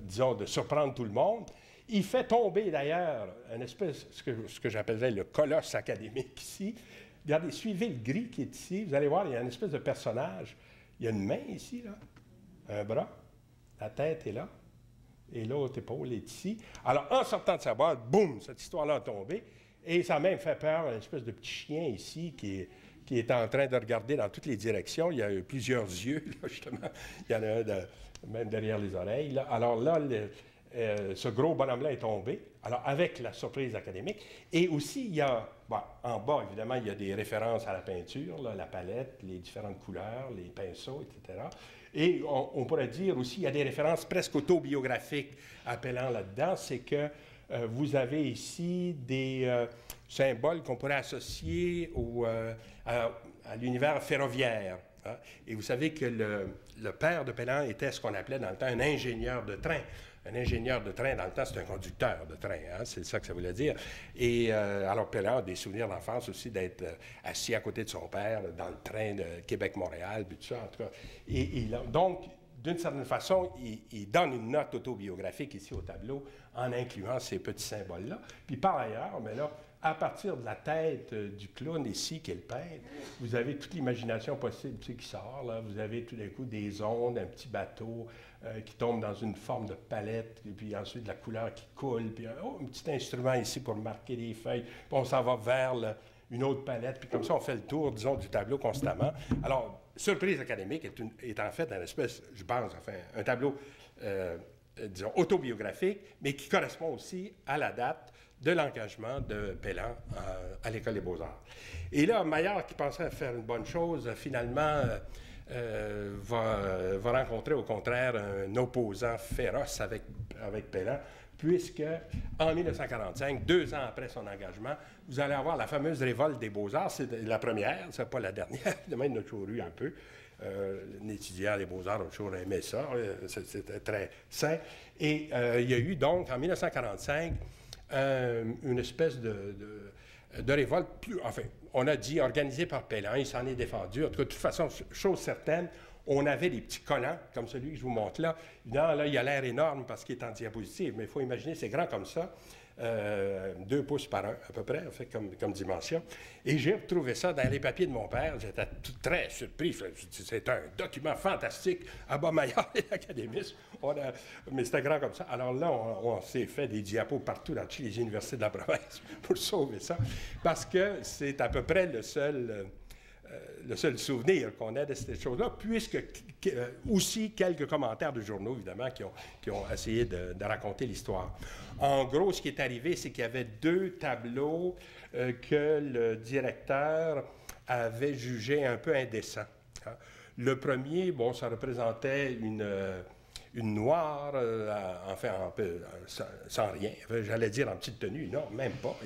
disons, de surprendre tout le monde. Il fait tomber, d'ailleurs, une espèce, ce que j'appellerais le colosse académique ici. Regardez, suivez le gris qui est ici. Vous allez voir, il y a une espèce de personnage. Il y a une main ici, là, un bras, la tête est là, et l'autre épaule est ici. Alors, en sortant de sa boîte, boum, cette histoire-là a tombé, et ça a même fait peur à une espèce de petit chien ici qui est en train de regarder dans toutes les directions. Il y a plusieurs yeux, là, justement. Il y en a un même derrière les oreilles, là. Alors là, ce gros bonhomme-là est tombé, alors avec la surprise académique. Et aussi, il y a, bon, en bas, évidemment, il y a des références à la peinture, là, la palette, les différentes couleurs, les pinceaux, etc. Et on pourrait dire aussi, il y a des références presque autobiographiques appelant là-dedans, c'est que vous avez ici des symboles qu'on pourrait associer à l'univers ferroviaire. Hein? Et vous savez que le père de Pellan était ce qu'on appelait dans le temps un ingénieur de train. Un ingénieur de train, dans le temps, c'est un conducteur de train, hein? C'est ça que ça voulait dire. Et alors, Pellan a des souvenirs d'enfance aussi d'être assis à côté de son père dans le train de Québec-Montréal, puis tout ça, en tout cas. Donc, d'une certaine façon, il donne une note autobiographique ici au tableau en incluant ces petits symboles-là. Puis par ailleurs, mais là, à partir de la tête du clown ici, qui est le peintre, vous avez toute l'imagination possible qui sort. Là. Vous avez tout d'un coup des ondes, un petit bateau qui tombe dans une forme de palette, et puis ensuite de la couleur qui coule, puis un petit instrument ici pour marquer des feuilles, puis on s'en va vers une autre palette, puis comme ça on fait le tour, disons, du tableau constamment. Alors, Surprise académique est en fait une espèce, je pense, enfin, un tableau, disons, autobiographique, mais qui correspond aussi à la date de l'engagement de Pellan à l'École des beaux-arts. Et là, Maillard, qui pensait faire une bonne chose, finalement, va rencontrer au contraire un opposant féroce avec Pellan, puisque en 1945, 2 ans après son engagement, vous allez avoir la fameuse révolte des Beaux-Arts. C'est la première, c'est pas la dernière. Évidemment, il y en a toujours eu un peu. Les étudiants des Beaux-Arts ont toujours aimé ça. C'était très sain. Et il y a eu donc, en 1945, une espèce de révolte, enfin, on a dit organisée par Pellan, il s'en est défendu. En tout cas, de toute façon, chose certaine, on avait des petits collants, comme celui que je vous montre là. Évidemment, là, il a l'air énorme parce qu'il est en diapositive, mais il faut imaginer, c'est grand comme ça, 2 pouces par 1 à peu près, en fait, comme dimension. Et j'ai retrouvé ça dans les papiers de mon père. J'étais très surpris. C'est un document fantastique. Abba Maillard et l'académiste. Mais c'était grand comme ça. Alors là, on s'est fait des diapos partout dans toutes les universités de la province pour sauver ça, parce que c'est à peu près le seul souvenir qu'on a de cette chose-là, puisque aussi quelques commentaires de journaux, évidemment, qui ont essayé de raconter l'histoire. En gros, ce qui est arrivé, c'est qu'il y avait 2 tableaux que le directeur avait jugés un peu indécents. Hein. Le premier, bon, ça représentait une noire, enfin, sans rien. J'allais dire en petite tenue, non, même pas.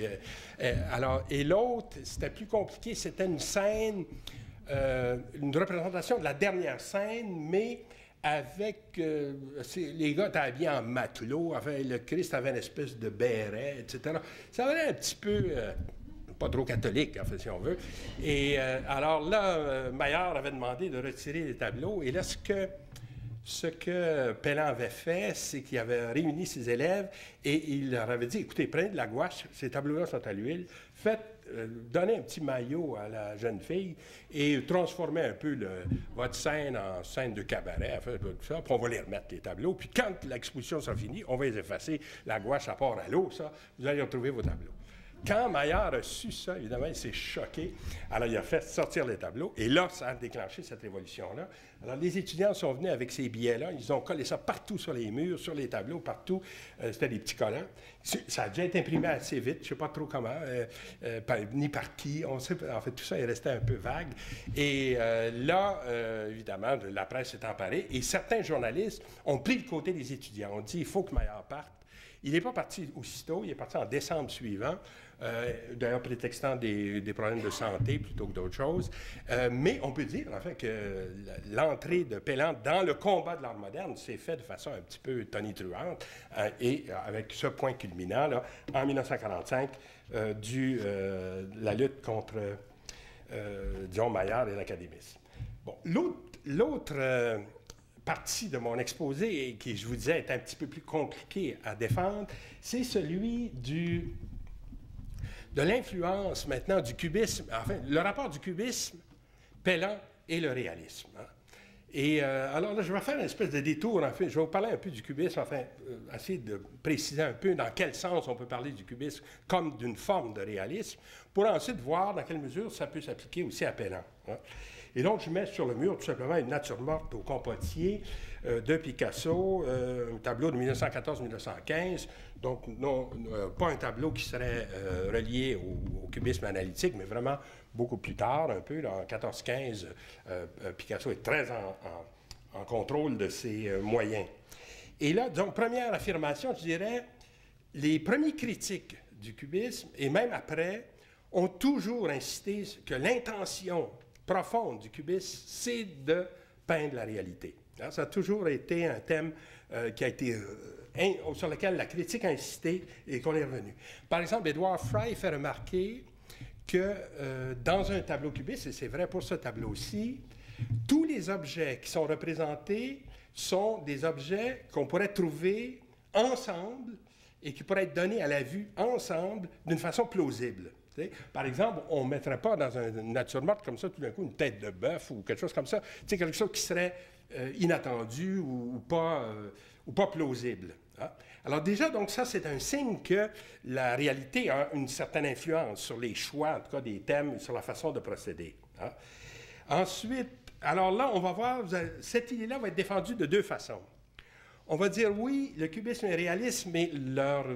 Alors, et l'autre, c'était plus compliqué, c'était une scène, une représentation de la dernière scène, mais avec... les gars étaient habillés en matelot, enfin, le Christ avait une espèce de béret, etc. Ça avait un petit peu... pas trop catholique, en fait, si on veut. Et alors là, Maillard avait demandé de retirer les tableaux, et là, ce que Pellan avait fait, c'est qu'il avait réuni ses élèves et il leur avait dit, écoutez, prenez de la gouache, ces tableaux-là sont à l'huile, donnez un petit maillot à la jeune fille et transformez un peu votre scène en scène de cabaret, enfin, tout ça, puis on va les remettre, les tableaux. Puis quand l'exposition sera finie, on va les effacer, la gouache à part à l'eau, ça, vous allez retrouver vos tableaux. Quand Maillard a su ça, évidemment, il s'est choqué. Alors, il a fait sortir les tableaux. Et là, ça a déclenché cette révolution-là. Alors, les étudiants sont venus avec ces billets-là. Ils ont collé ça partout sur les murs, sur les tableaux, partout. C'était des petits collants. Ça a déjà été imprimé assez vite. Je ne sais pas trop comment, ni par qui. On sait, en fait, tout ça est resté un peu vague. Et là, évidemment, la presse s'est emparée. Et certains journalistes ont pris le côté des étudiants. On dit, il faut que Maillard parte. Il n'est pas parti aussitôt, il est parti en décembre suivant, d'ailleurs prétextant des problèmes de santé plutôt que d'autres choses. Mais on peut dire, en fait, que l'entrée de Pellan dans le combat de l'art moderne s'est faite de façon un petit peu tonitruante, et avec ce point culminant, là, en 1945, la lutte contre, disons, Maillard et l'académisme. Bon, l'autre partie de mon exposé, et qui, je vous disais, est un petit peu plus compliqué à défendre, c'est celui de l'influence maintenant du cubisme, enfin, le rapport du cubisme, Pellan et le réalisme. Hein. Et alors là, je vais faire une espèce de détour, en fait, je vais vous parler un peu du cubisme, enfin, essayer de préciser un peu dans quel sens on peut parler du cubisme comme d'une forme de réalisme, pour ensuite voir dans quelle mesure ça peut s'appliquer aussi à Pellan. Hein. Et donc, je mets sur le mur tout simplement une nature morte au compotier de Picasso, un tableau de 1914-1915, donc pas un tableau qui serait relié au cubisme analytique, mais vraiment beaucoup plus tard, un peu, là, en 14-15, Picasso est très en contrôle de ses moyens. Et là, donc, première affirmation, je dirais, les premiers critiques du cubisme, et même après, ont toujours insisté que l'intention profonde du cubisme, c'est de peindre la réalité. Alors, ça a toujours été un thème qui a été, sur lequel la critique a insisté et qu'on est revenu. Par exemple, Edward Fry fait remarquer que dans un tableau cubiste, et c'est vrai pour ce tableau-ci, tous les objets qui sont représentés sont des objets qu'on pourrait trouver ensemble et qui pourraient être donnés à la vue ensemble d'une façon plausible. Par exemple, on ne mettrait pas dans une nature morte comme ça, tout d'un coup, une tête de bœuf ou quelque chose comme ça. Quelque chose qui serait inattendu ou pas plausible. Hein? Alors déjà, donc ça, c'est un signe que la réalité a une certaine influence sur les choix, en tout cas des thèmes, sur la façon de procéder. Hein? Ensuite, alors là, on va voir, cette idée-là va être défendue de 2 façons. On va dire, oui, le cubisme est réaliste, mais leur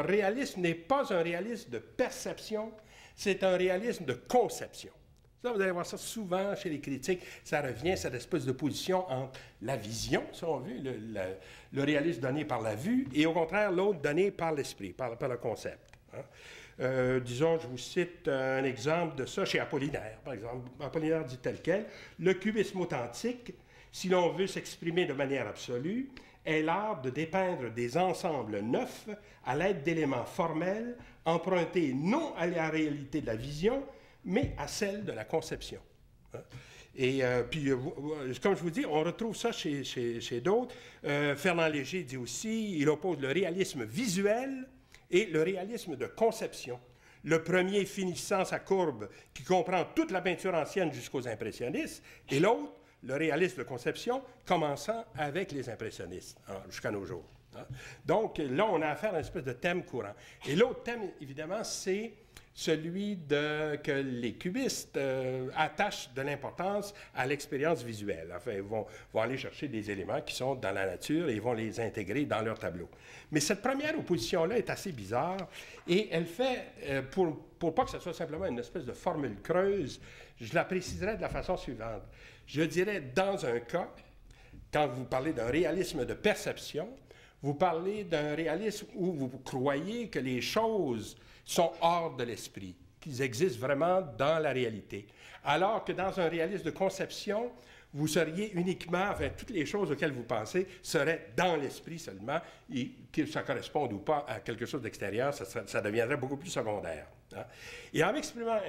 réalisme n'est pas un réalisme de perception, c'est un réalisme de conception. Ça, vous allez voir ça souvent chez les critiques. Ça revient, cette espèce d'opposition entre la vision, si on veut, le réalisme donné par la vue, et au contraire, l'autre donné par l'esprit, par le concept. Hein. Disons, je vous cite un exemple de ça chez Apollinaire. Par exemple, Apollinaire dit tel quel, le cubisme authentique, si l'on veut s'exprimer de manière absolue, est l'art de dépeindre des ensembles neufs à l'aide d'éléments formels empruntés non à la réalité de la vision, mais à celle de la conception. Hein? Et puis, comme je vous dis, on retrouve ça chez d'autres. Fernand Léger dit aussi, il oppose le réalisme visuel et le réalisme de conception. Le premier finissant sa courbe qui comprend toute la peinture ancienne jusqu'aux impressionnistes, et l'autre, le réalisme de conception, commençant avec les impressionnistes, hein, jusqu'à nos jours. Hein. Donc, là, on a affaire à une espèce de thème courant. Et l'autre thème, évidemment, c'est celui que les cubistes attachent de l'importance à l'expérience visuelle. Enfin, ils vont aller chercher des éléments qui sont dans la nature et ils vont les intégrer dans leur tableau. Mais cette première opposition-là est assez bizarre et elle fait, pour pas que ce soit simplement une espèce de formule creuse, je la préciserai de la façon suivante. Je dirais, dans un cas, quand vous parlez d'un réalisme de perception, vous parlez d'un réalisme où vous croyez que les choses sont hors de l'esprit, qu'ils existent vraiment dans la réalité. Alors que dans un réalisme de conception, vous seriez uniquement, enfin, toutes les choses auxquelles vous pensez seraient dans l'esprit seulement, et que ça corresponde ou pas à quelque chose d'extérieur, ça deviendrait beaucoup plus secondaire. Hein? Et en m'exprimant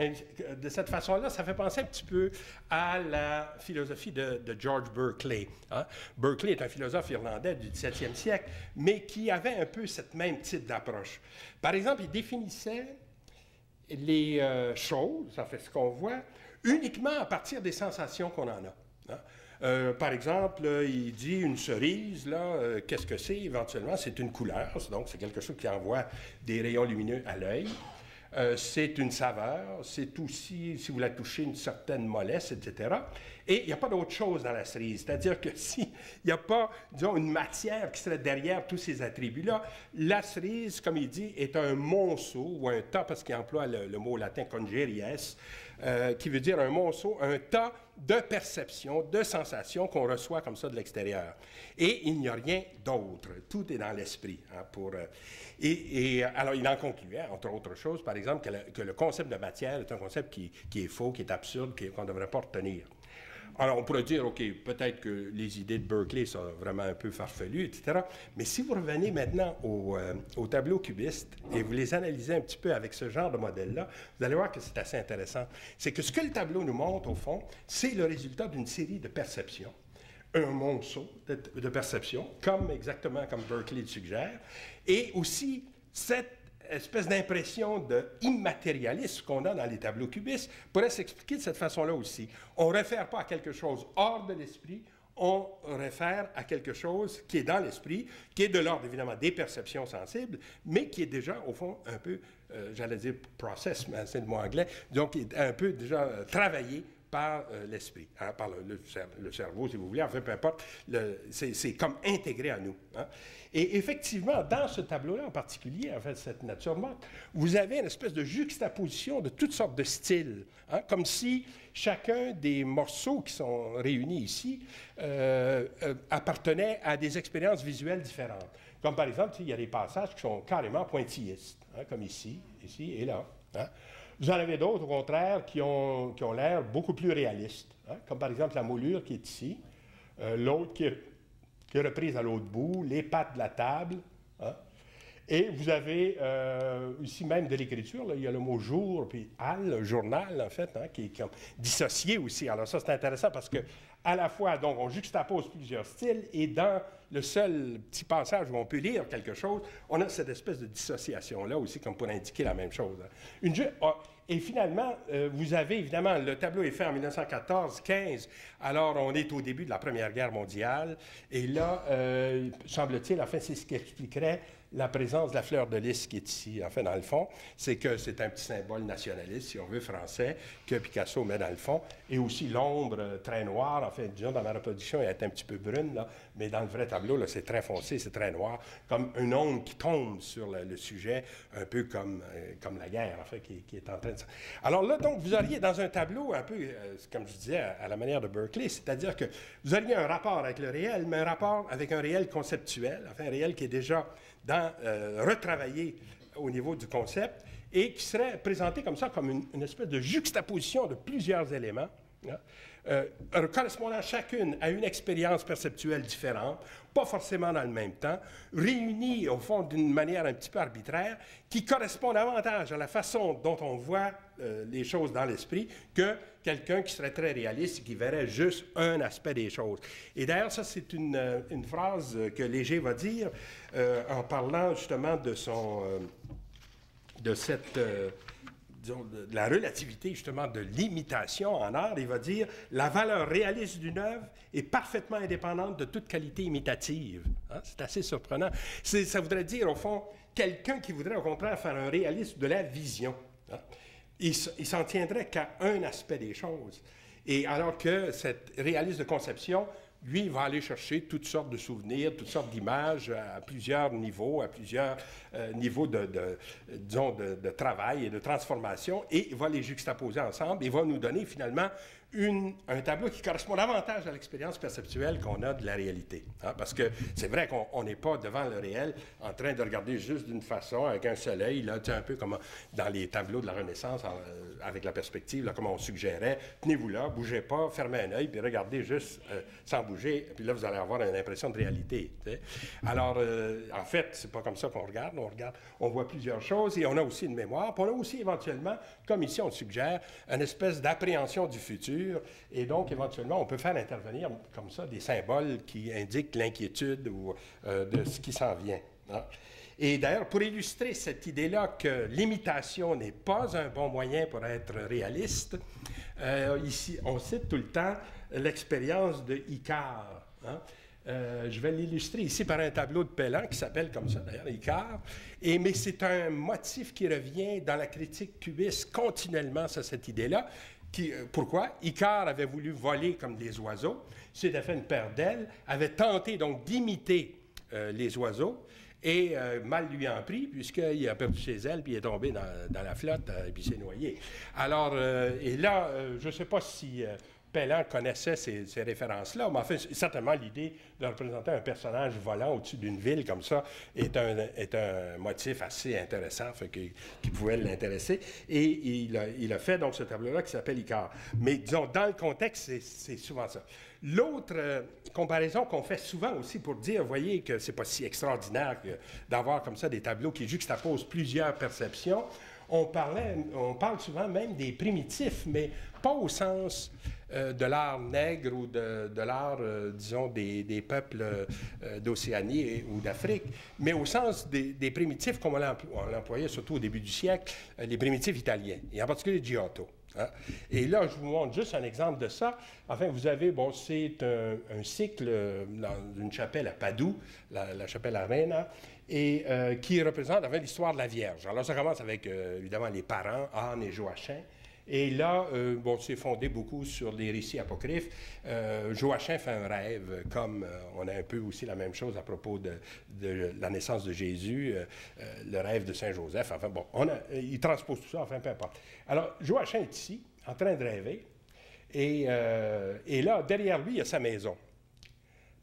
de cette façon-là, ça fait penser un petit peu à la philosophie de George Berkeley. Hein? Berkeley est un philosophe irlandais du 17e siècle, mais qui avait un peu cette même type d'approche. Par exemple, il définissait les choses, ça fait ce qu'on voit, uniquement à partir des sensations qu'on en a. Hein? Par exemple, il dit une cerise, là, qu'est-ce que c'est? Éventuellement, c'est une couleur, donc c'est quelque chose qui envoie des rayons lumineux à l'œil. C'est une saveur, c'est aussi, si vous la touchez, une certaine mollesse, etc. Et il n'y a pas d'autre chose dans la cerise. C'est-à-dire que s'il n'y a pas, disons, une matière qui serait derrière tous ces attributs-là, la cerise, comme il dit, est un monceau, ou un tas, parce qu'il emploie le mot latin congeries, qui veut dire un monceau, un tas de perceptions, de sensations qu'on reçoit comme ça de l'extérieur. Et il n'y a rien d'autre. Tout est dans l'esprit. Hein, alors, il en concluait, entre autres choses, par exemple, que le concept de matière est un concept qui est faux, qui est absurde, qu'on ne devrait pas retenir. Alors, on pourrait dire, OK, peut-être que les idées de Berkeley sont vraiment un peu farfelues, etc. Mais si vous revenez maintenant au tableau cubiste et vous les analysez un petit peu avec ce genre de modèle-là, vous allez voir que c'est assez intéressant. C'est que ce que le tableau nous montre, au fond, c'est le résultat d'une série de perceptions. Un monceau de perceptions, exactement comme Berkeley le suggère, et aussi cette espèce d'impression d'immatérialisme qu'on a dans les tableaux cubistes pourrait s'expliquer de cette façon-là aussi. On ne réfère pas à quelque chose hors de l'esprit, on réfère à quelque chose qui est dans l'esprit, qui est de l'ordre, évidemment, des perceptions sensibles, mais qui est déjà, au fond, un peu, j'allais dire process, mais c'est le mot anglais, donc qui est un peu déjà travaillé par l'esprit, hein, par le cerveau, si vous voulez, enfin, peu importe, c'est comme intégré à nous. Hein. Et effectivement, dans ce tableau-là en particulier, en fait, cette nature morte, vous avez une espèce de juxtaposition de toutes sortes de styles, hein, comme si chacun des morceaux qui sont réunis ici appartenait à des expériences visuelles différentes. Comme par exemple, il y a des passages qui sont carrément pointillistes, hein, comme ici et là. Hein. Vous en avez d'autres, au contraire, qui ont l'air beaucoup plus réalistes, hein, comme par exemple la moulure qui est ici, l'autre qui est reprise à l'autre bout, les pattes de la table. Hein. Et vous avez ici même de l'écriture, il y a le mot jour, puis al, journal, en fait, hein, qui est comme dissocié aussi. Alors ça, c'est intéressant parce que à la fois, donc, on juxtapose plusieurs styles et dans le seul petit passage où on peut lire quelque chose, on a cette espèce de dissociation-là aussi, comme pour indiquer la même chose. Hein. Et finalement, vous avez, évidemment, le tableau est fait en 1914-15, alors on est au début de la Première Guerre mondiale, et là, semble-t-il, enfin, c'est ce qui expliquerait la présence de la fleur de lys qui est ici. En fait, dans le fond, c'est que c'est un petit symbole nationaliste, si on veut, français, que Picasso met dans le fond. Et aussi l'ombre très noire. En fait, disons, dans ma reproduction, elle est un petit peu brune, là, mais dans le vrai tableau, là, c'est très foncé, c'est très noir, comme une ombre qui tombe sur le sujet, un peu comme la guerre, en fait, qui est en train de... Alors là, donc, vous auriez dans un tableau un peu, comme je disais, à la manière de Berkeley, c'est-à-dire que vous auriez un rapport avec le réel, mais un rapport avec un réel conceptuel, enfin un réel qui est déjà retravaillé au niveau du concept et qui serait présenté comme ça, comme une espèce de juxtaposition de plusieurs éléments, correspondant chacune à une expérience perceptuelle différente, pas forcément dans le même temps, réunis au fond d'une manière un petit peu arbitraire, qui correspond davantage à la façon dont on voit les choses dans l'esprit que quelqu'un qui serait très réaliste et qui verrait juste un aspect des choses. Et d'ailleurs, ça, c'est une phrase que Léger va dire en parlant justement de cette... de la relativité, justement, de l'imitation en art, il va dire « La valeur réaliste d'une œuvre est parfaitement indépendante de toute qualité imitative. Hein? » C'est assez surprenant. Ça voudrait dire, au fond, quelqu'un qui voudrait, au contraire, faire un réalisme de la vision. Hein? Il s'en tiendrait qu'à un aspect des choses. Et alors que cette réaliste de conception, lui, il va aller chercher toutes sortes de souvenirs, toutes sortes d'images à plusieurs niveaux, niveaux disons, de travail et de transformation, et il va les juxtaposer ensemble et va nous donner finalement un tableau qui correspond davantage à l'expérience perceptuelle qu'on a de la réalité. Hein? Parce que c'est vrai qu'on n'est pas devant le réel en train de regarder juste d'une façon, avec un seul œil, là, un peu comme dans les tableaux de la Renaissance, avec la perspective, là, comme on suggérait, tenez-vous là, bougez pas, fermez un œil, puis regardez juste sans bouger, puis là, vous allez avoir une impression de réalité. T'sais. Alors, en fait, c'est pas comme ça qu'on regarde, on voit plusieurs choses, et on a aussi une mémoire, puis on a aussi éventuellement, comme ici on le suggère, une espèce d'appréhension du futur. Et donc, éventuellement, on peut faire intervenir comme ça des symboles qui indiquent l'inquiétude ou de ce qui s'en vient. Hein? Et d'ailleurs, pour illustrer cette idée-là que l'imitation n'est pas un bon moyen pour être réaliste, ici, on cite tout le temps l'expérience de Icare. Hein? Je vais l'illustrer ici par un tableau de Pellan qui s'appelle comme ça, d'ailleurs, Icare. Mais c'est un motif qui revient dans la critique cubiste continuellement sur cette idée-là. Pourquoi? Icare avait voulu voler comme des oiseaux, s'était fait une paire d'ailes, avait tenté donc d'imiter les oiseaux, et mal lui en pris, puisqu'il a perdu ses ailes, puis il est tombé dans la flotte, et puis s'est noyé. Alors, et là, je ne sais pas si Pellan connaissait ces références-là, mais en fait, certainement, l'idée de représenter un personnage volant au-dessus d'une ville comme ça est un motif assez intéressant, qui pouvait l'intéresser. Et il a fait donc ce tableau-là qui s'appelle Icare. Mais disons, dans le contexte, c'est souvent ça. L'autre comparaison qu'on fait souvent aussi pour dire, vous voyez, que c'est pas si extraordinaire d'avoir comme ça des tableaux qui juxtaposent plusieurs perceptions, on parle souvent même des primitifs, mais pas au sens de l'art nègre ou de l'art, disons, des peuples d'Océanie ou d'Afrique, mais au sens des primitifs, comme on l'employait surtout au début du siècle, les primitifs italiens, et en particulier Giotto. Hein? Et là, je vous montre juste un exemple de ça. Enfin, vous avez, bon, c'est un cycle dans une chapelle à Padoue, la chapelle Arena, et qui représente, enfin, l'histoire de la Vierge. Alors, ça commence avec, évidemment, les parents, Anne et Joachim. Et là, bon, c'est fondé beaucoup sur des récits apocryphes. Joachim fait un rêve, comme on a un peu aussi la même chose à propos de la naissance de Jésus, le rêve de Saint Joseph. Enfin, bon, il transpose tout ça, enfin, peu importe. Alors, Joachim est ici, en train de rêver, et là, derrière lui, il y a sa maison.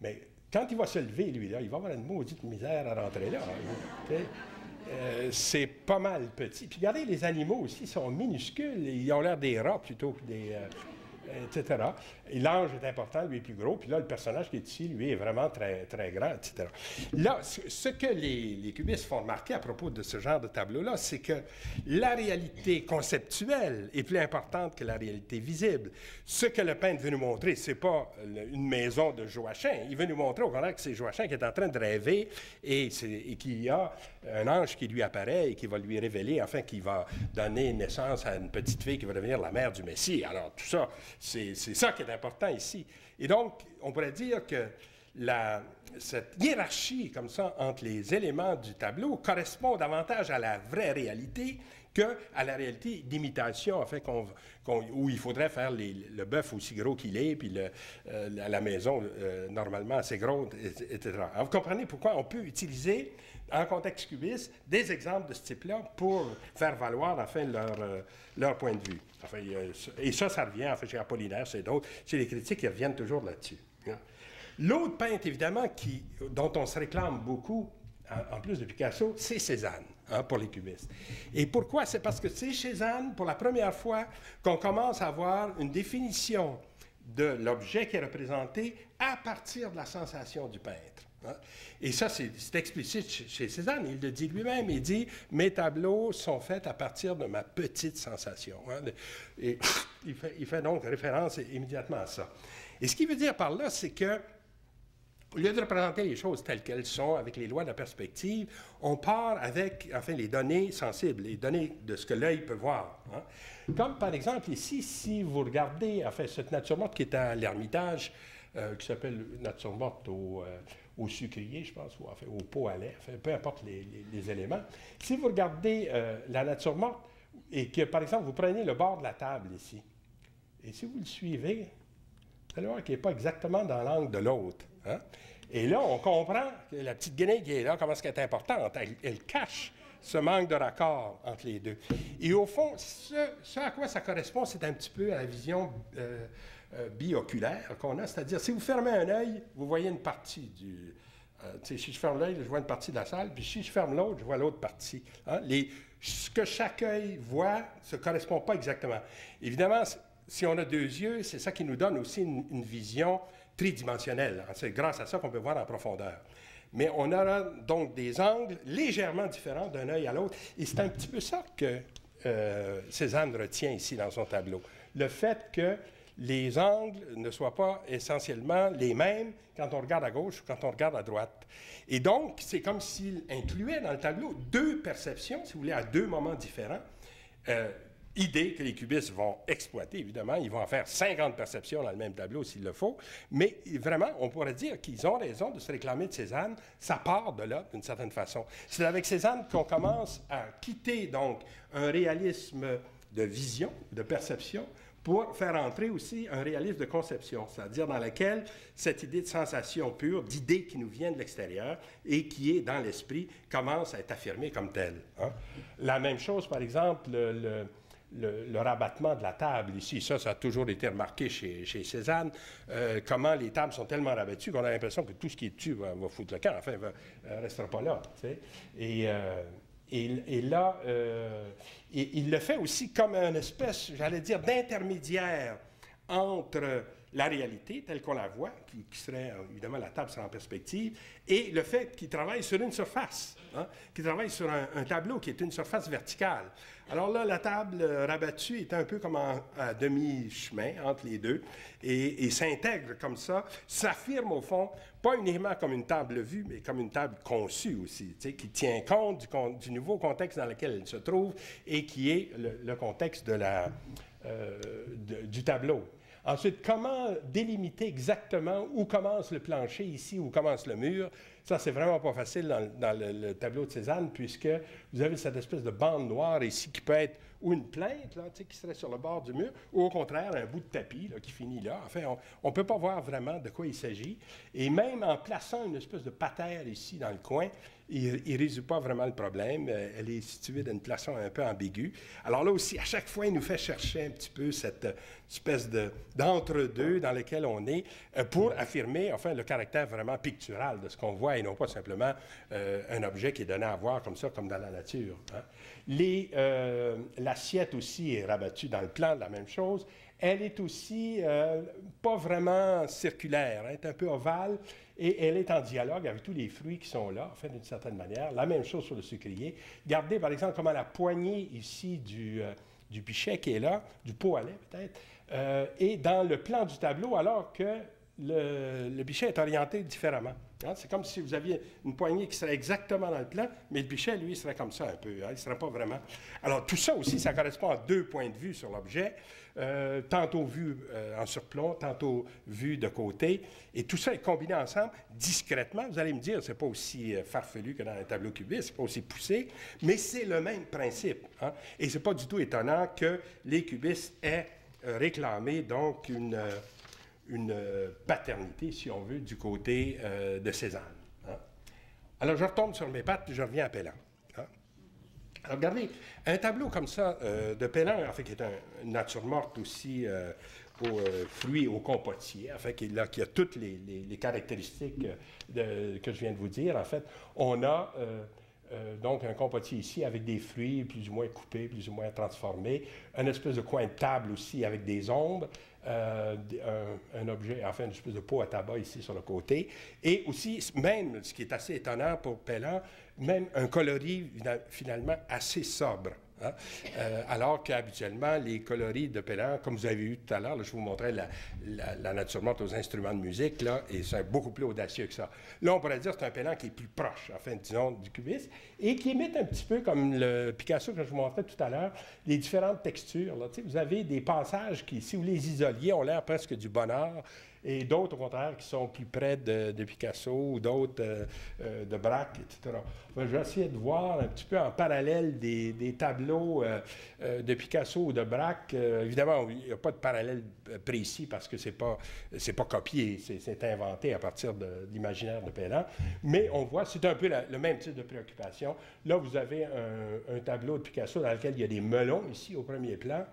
Mais quand il va se lever, lui, là, il va avoir une maudite misère à rentrer là. C'est pas mal petit. Puis regardez, les animaux aussi sont minuscules. Ils ont l'air des rats plutôt que des... etc. Et l'ange est important, lui est plus gros. Puis là, le personnage qui est ici, lui, est vraiment très, très grand, etc. Là, ce que les cubistes font remarquer à propos de ce genre de tableau-là, c'est que la réalité conceptuelle est plus importante que la réalité visible. Ce que le peintre veut nous montrer, c'est pas une maison de Joachim. Il veut nous montrer, au contraire, que c'est Joachim qui est en train de rêver et qu'il y a un ange qui lui apparaît et qui va lui révéler, enfin, qui va donner naissance à une petite fille qui va devenir la mère du Messie. Alors, tout ça, c'est ça qui est important ici. Et donc, on pourrait dire que cette hiérarchie comme ça entre les éléments du tableau correspond davantage à la vraie réalité qu'à la réalité d'imitation, en fait, où il faudrait faire le bœuf aussi gros qu'il est, puis la maison normalement assez grosse, etc. Alors, vous comprenez pourquoi on peut utiliser, en contexte cubiste, des exemples de ce type-là pour faire valoir, enfin, leur point de vue. Enfin, et ça revient, en fait, chez Apollinaire, c'est d'autres, chez les critiques, ils reviennent toujours là-dessus. Hein. L'autre peintre, évidemment, dont on se réclame beaucoup, en plus de Picasso, c'est Cézanne, hein, pour les cubistes. Et pourquoi? C'est parce que c'est Cézanne, pour la première fois, qu'on commence à avoir une définition de l'objet qui est représenté à partir de la sensation du peintre. Hein. Et ça, c'est explicite chez Cézanne. Il le dit lui-même. Il dit « Mes tableaux sont faits à partir de ma petite sensation. Hein. » Et il fait donc référence immédiatement à ça. Et ce qu'il veut dire par là, c'est que au lieu de représenter les choses telles qu'elles sont, avec les lois de la perspective, on part avec, enfin, les données sensibles, les données de ce que l'œil peut voir. Hein. Comme, par exemple, ici, si vous regardez, enfin, cette nature morte qui est à l'Ermitage, qui s'appelle nature morte au sucrier, je pense, ou enfin, au pot à lait, enfin, peu importe les éléments. Si vous regardez la nature morte, et que, par exemple, vous prenez le bord de la table ici, et si vous le suivez, vous allez voir qu'il n'est pas exactement dans l'angle de l'autre. Hein? Et là, on comprend que la petite guenille qui est là, comment est-ce qu'elle est importante. Elle cache ce manque de raccord entre les deux. Et au fond, ce à quoi ça correspond, c'est un petit peu à la vision bioculaire qu'on a. C'est-à-dire, si vous fermez un œil, vous voyez une partie du... si je ferme l'œil, je vois une partie de la salle, puis si je ferme l'autre, je vois l'autre partie. Hein? Ce que chaque œil voit ne correspond pas exactement. Évidemment, si on a deux yeux, c'est ça qui nous donne aussi une vision tridimensionnelle. C'est grâce à ça qu'on peut voir en profondeur. Mais on aura donc des angles légèrement différents d'un œil à l'autre. Et c'est un petit peu ça que Cézanne retient ici dans son tableau. Le fait que les angles ne soient pas essentiellement les mêmes quand on regarde à gauche ou quand on regarde à droite. Et donc, c'est comme s'il incluait dans le tableau deux perceptions, si vous voulez, à deux moments différents. Idée que les cubistes vont exploiter, évidemment. Ils vont en faire 50 perceptions dans le même tableau s'il le faut. Mais vraiment, on pourrait dire qu'ils ont raison de se réclamer de Cézanne. Ça part de là, d'une certaine façon. C'est avec Cézanne qu'on commence à quitter, donc, un réalisme de vision, de perception, pour faire entrer aussi un réalisme de conception, c'est-à-dire dans lequel cette idée de sensation pure, d'idée qui nous vient de l'extérieur et qui est dans l'esprit, commence à être affirmée comme telle. Hein. La même chose, par exemple, le rabattement de la table ici, ça a toujours été remarqué chez Cézanne, comment les tables sont tellement rabattues qu'on a l'impression que tout ce qui est dessus va foutre le camp, enfin, ne restera pas là. Tu sais. Et là, il le fait aussi comme une espèce, j'allais dire, d'intermédiaire entre la réalité telle qu'on la voit, qui serait, évidemment, la table serait en perspective, et le fait qu'il travaille sur une surface, hein, qu'il travaille sur un tableau qui est une surface verticale. Alors là, la table rabattue est un peu comme à demi-chemin entre les deux, et s'intègre comme ça, s'affirme au fond, pas uniquement comme une table vue, mais comme une table conçue aussi, qui tient compte du nouveau contexte dans lequel elle se trouve, et qui est le contexte du tableau. Ensuite, comment délimiter exactement où commence le plancher ici, où commence le mur? Ça, c'est vraiment pas facile dans le tableau de Cézanne, puisque vous avez cette espèce de bande noire ici qui peut être ou une plainte, là, qui serait sur le bord du mur, ou au contraire, un bout de tapis là, qui finit là. Enfin, on ne peut pas voir vraiment de quoi il s'agit. Et même en plaçant une espèce de patère ici dans le coin, il ne résout pas vraiment le problème. Elle est située d'une façon un peu ambiguë. Alors là aussi, à chaque fois, il nous fait chercher un petit peu cette espèce d'entre-deux dans lequel on est pour affirmer, enfin, le caractère vraiment pictural de ce qu'on voit et non pas simplement un objet qui est donné à voir comme ça, comme dans la nature. Hein. L'assiette aussi est rabattue dans le plan, la même chose. Elle est aussi pas vraiment circulaire, elle est un peu ovale et elle est en dialogue avec tous les fruits qui sont là, en fait, d'une certaine manière. La même chose sur le sucrier. Regardez, par exemple, comment la poignée ici du pichet qui est là, du pot à lait peut-être, est dans le plan du tableau, alors que le pichet est orienté différemment. Hein? C'est comme si vous aviez une poignée qui serait exactement dans le plan, mais le pichet, lui, serait comme ça un peu. Hein? Il ne serait pas vraiment. Alors, tout ça aussi, ça correspond à deux points de vue sur l'objet, tantôt vu en surplomb, tantôt vu de côté. Et tout ça est combiné ensemble discrètement. Vous allez me dire, c'est pas aussi farfelu que dans un tableau cubiste, c'est pas aussi poussé, mais c'est le même principe. Hein? Et c'est pas du tout étonnant que les cubistes aient réclamé donc une paternité, si on veut, du côté de Cézanne. Hein? Alors, je retombe sur mes pattes, puis je reviens à Pellan. Hein? Alors, regardez, un tableau comme ça de Pellan, en fait, qui est une nature morte aussi aux fruits, au compotier, en fait, qui a toutes les caractéristiques que je viens de vous dire. En fait, on a donc un compotier ici avec des fruits plus ou moins coupés, plus ou moins transformés, un espèce de coin de table aussi avec des ombres, un objet, enfin une espèce de pot à tabac ici sur le côté, et aussi, même, ce qui est assez étonnant pour Pellan, même un coloris finalement assez sobre. Hein? Alors qu'habituellement, les coloris de Pellan, comme vous avez vu tout à l'heure, je vous montrais la nature morte aux instruments de musique, là, et c'est beaucoup plus audacieux que ça. Là, on pourrait dire que c'est un Pellan qui est plus proche, enfin, disons, du cubisme, et qui imite un petit peu, comme le Picasso que je vous montrais tout à l'heure, les différentes textures. Là. Vous avez des passages qui, si vous les isoliez, ont l'air presque du bonheur, et d'autres, au contraire, qui sont plus près de Picasso, ou d'autres de Braque, etc. Enfin, je vais essayer de voir un petit peu en parallèle des tableaux de Picasso ou de Braque. Évidemment, il n'y a pas de parallèle précis parce que c'est pas copié, c'est inventé à partir de l'imaginaire de Pellan. Mais on voit, c'est un peu le même type de préoccupation. Là, vous avez un tableau de Picasso dans lequel il y a des melons ici au premier plan.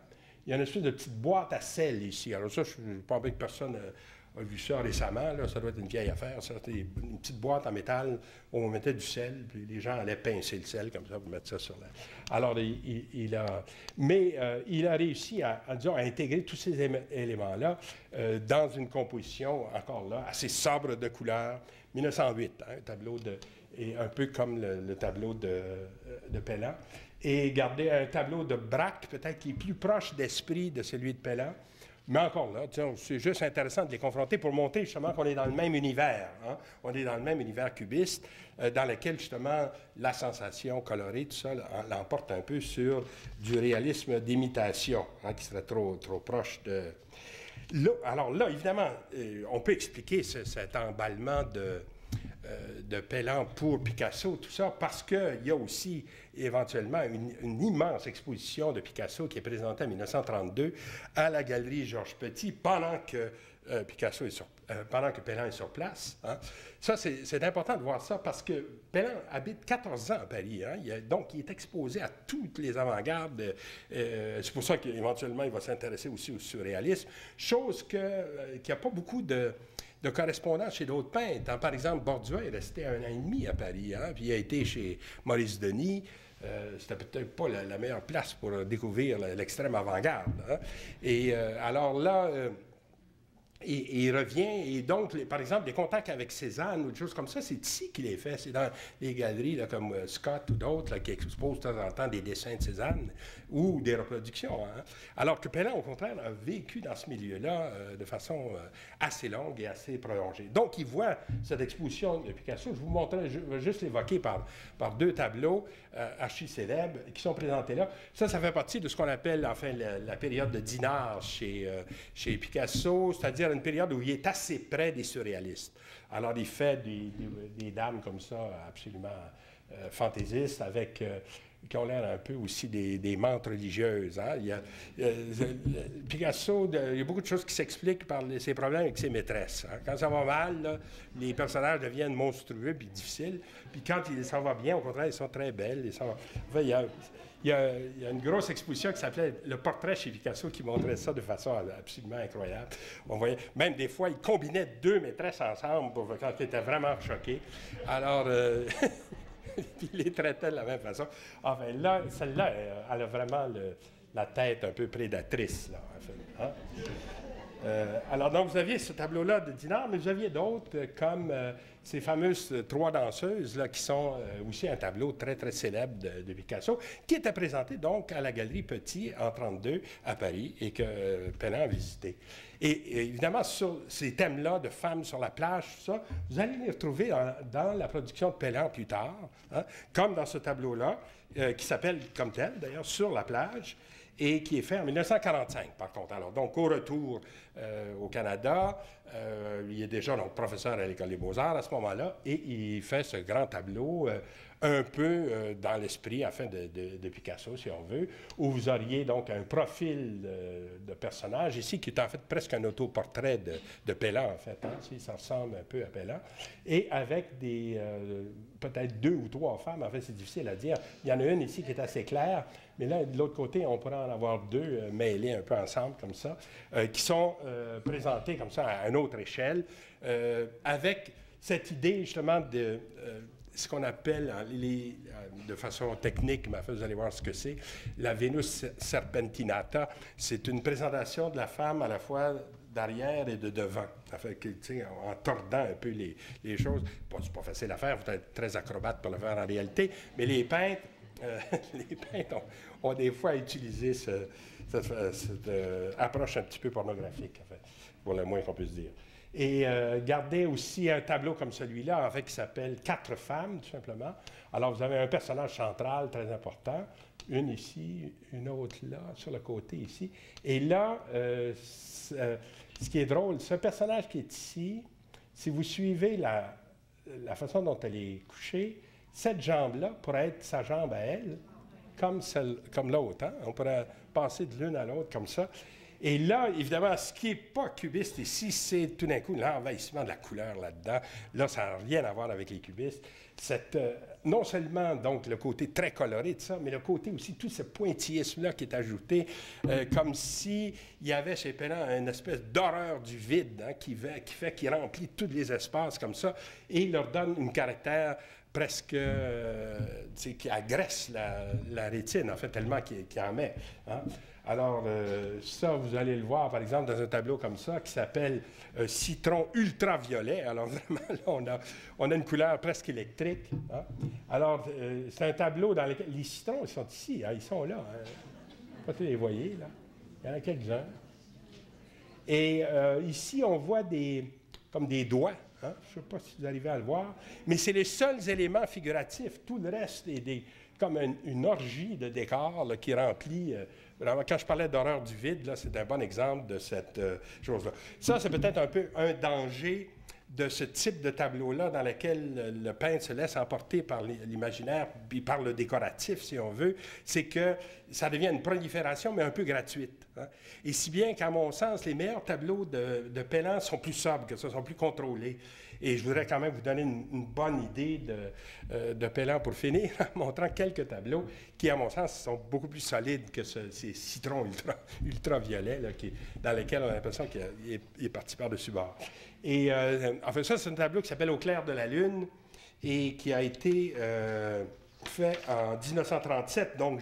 Il y a une espèce de petite boîte à sel ici. Alors ça, je ne sais pas que personne a vu ça récemment. Là. Ça doit être une vieille affaire. Ça. C'était une petite boîte en métal où on mettait du sel, puis les gens allaient pincer le sel comme ça pour mettre ça sur la... Alors, il a réussi disons, à intégrer tous ces éléments-là dans une composition, encore là, assez sobre de couleur. 1908, hein, un tableau et un peu comme le tableau de Pellan. Et garder un tableau de Braque, peut-être qui est plus proche d'esprit de celui de Pellan. Mais encore là, c'est juste intéressant de les confronter pour montrer justement qu'on est dans le même univers. Hein? On est dans le même univers cubiste, dans lequel justement la sensation colorée, tout ça, l'emporte un peu sur du réalisme d'imitation, hein, qui serait trop proche de... Là, alors là, évidemment, on peut expliquer cet emballement de Pellan pour Picasso, tout ça, parce qu'il y a aussi éventuellement une immense exposition de Picasso qui est présentée en 1932 à la Galerie Georges Petit pendant que Pellan est sur place. Hein. Ça, c'est important de voir ça parce que Pellan habite 14 ans à Paris. Hein. Donc, il est exposé à toutes les avant-gardes. C'est pour ça qu'éventuellement, il va s'intéresser aussi au surréalisme, chose qu'il n'y a pas beaucoup de correspondance chez d'autres peintres. Par exemple, Borduas est resté 1 an et demi à Paris, hein, puis il a été chez Maurice Denis. C'était peut-être pas la meilleure place pour découvrir l'extrême avant-garde. Hein. Et alors là, il revient, et donc, par exemple, des contacts avec Cézanne ou des choses comme ça, c'est ici qu'il est fait. C'est dans les galeries là, comme Scott ou d'autres qui exposent de temps en temps des dessins de Cézanne ou des reproductions. Hein. Alors que Pellan, au contraire, a vécu dans ce milieu-là de façon assez longue et assez prolongée. Donc, il voit cette exposition de Picasso. Je vous montrerai, je vais juste l'évoquer par deux tableaux archi-célèbres qui sont présentés là. Ça fait partie de ce qu'on appelle, enfin, la période de Dinard chez Picasso, c'est-à-dire une période où il est assez près des surréalistes. Alors, il fait des dames comme ça, absolument fantaisistes, qui ont l'air un peu aussi des mantes religieuses. Hein? Picasso, il y a beaucoup de choses qui s'expliquent par ses problèmes avec ses maîtresses. Hein? Quand ça va mal, là, les personnages deviennent monstrueux puis difficiles. Puis quand ça va bien, au contraire, ils sont très belles. Enfin, il y a une grosse exposition qui s'appelait « Le portrait chez Picasso » qui montrait ça de façon absolument incroyable. On voyait, même des fois, il combinait 2 maîtresses ensemble quand il était vraiment choqué. Alors, puis il les traitait de la même façon. Enfin, là, celle-là, elle a vraiment la tête un peu prédatrice, là, en fait. Hein? Alors, donc, vous aviez ce tableau-là de Dinard, mais vous aviez d'autres, comme ces fameuses trois danseuses, là, qui sont aussi un tableau très, très célèbre de Picasso, qui était présenté, donc, à la Galerie Petit, en 1932, à Paris, et que Pellin a visité. Et évidemment, sur ces thèmes-là de femmes sur la plage, tout ça, vous allez les retrouver dans la production de Pellin plus tard, hein, comme dans ce tableau-là, qui s'appelle comme tel, d'ailleurs, Sur la plage, et qui est fait en 1945, par contre. Alors, donc, au retour au Canada, il est déjà donc, professeur à l'École des Beaux-Arts à ce moment-là, et il fait ce grand tableau un peu dans l'esprit, enfin, de Picasso, si on veut, où vous auriez donc un profil de personnage ici, qui est en fait presque un autoportrait de Pellin, en fait. Hein, ça ressemble un peu à Pellin, et avec des peut-être deux ou trois femmes, en fait, c'est difficile à dire. Il y en a une ici qui est assez claire, mais là, de l'autre côté, on pourrait en avoir deux mêlées un peu ensemble, comme ça, qui sont présentées comme ça à une autre échelle, avec cette idée, justement, de ce qu'on appelle, de façon technique, mais vous allez voir ce que c'est, la Vénus serpentinata. C'est une présentation de la femme à la fois d'arrière et de devant, en tordant un peu les choses. Bon, c'est pas facile à faire, il faut être très acrobate pour le faire en réalité, mais les peintres, ont des fois utilisé cette approche un petit peu pornographique, en fait, pour le moins qu'on puisse dire. Et gardez aussi un tableau comme celui-là, en fait, qui s'appelle « Quatre femmes », tout simplement. Alors, vous avez un personnage central très important, une ici, une autre là, sur le côté ici. Et là, ce qui est drôle, ce personnage qui est ici, si vous suivez la façon dont elle est couchée, cette jambe-là pourrait être sa jambe à elle, comme l'autre. Hein? On pourrait passer de l'une à l'autre comme ça. Et là, évidemment, ce qui n'est pas cubiste ici, c'est tout d'un coup l'envahissement de la couleur là-dedans. Là, ça n'a rien à voir avec les cubistes. Non seulement donc le côté très coloré de ça, mais le côté aussi, tout ce pointillisme-là qui est ajouté, comme s'il y avait chez Pellin une espèce d'horreur du vide, hein, qui remplit tous les espaces comme ça, et il leur donne un caractère presque, qui agresse la rétine, en fait, tellement qu'il en met. Hein. Alors, ça, vous allez le voir, par exemple, dans un tableau comme ça, qui s'appelle Citron ultraviolet. Alors, vraiment, là, on a une couleur presque électrique. Hein. Alors, c'est un tableau dans lequel les citrons, ils sont ici, hein, ils sont là. Hein. Pas tous les voyez, là. Il y en a quelques-uns. Et ici, on voit comme des doigts. Hein? Je ne sais pas si vous arrivez à le voir, mais c'est les seuls éléments figuratifs. Tout le reste est comme une orgie de décors là, qui remplit. Vraiment, quand je parlais d'horreur du vide, là, c'est un bon exemple de cette chose-là. Ça, c'est peut-être un peu un danger de ce type de tableau-là dans lequel le peintre se laisse emporter par l'imaginaire puis par le décoratif, si on veut, c'est que ça devient une prolifération, mais un peu gratuite. Hein? Et si bien qu'à mon sens, les meilleurs tableaux de Pellin sont plus sobres que ça, sont plus contrôlés. Et je voudrais quand même vous donner une bonne idée de Pellin pour finir, en montrant quelques tableaux qui, à mon sens, sont beaucoup plus solides que ces citrons ultraviolets, là, dans lesquels on a l'impression qu'il est parti par-dessus bord. Et enfin, ça, c'est un tableau qui s'appelle « Au clair de la lune » et qui a été fait en 1937, donc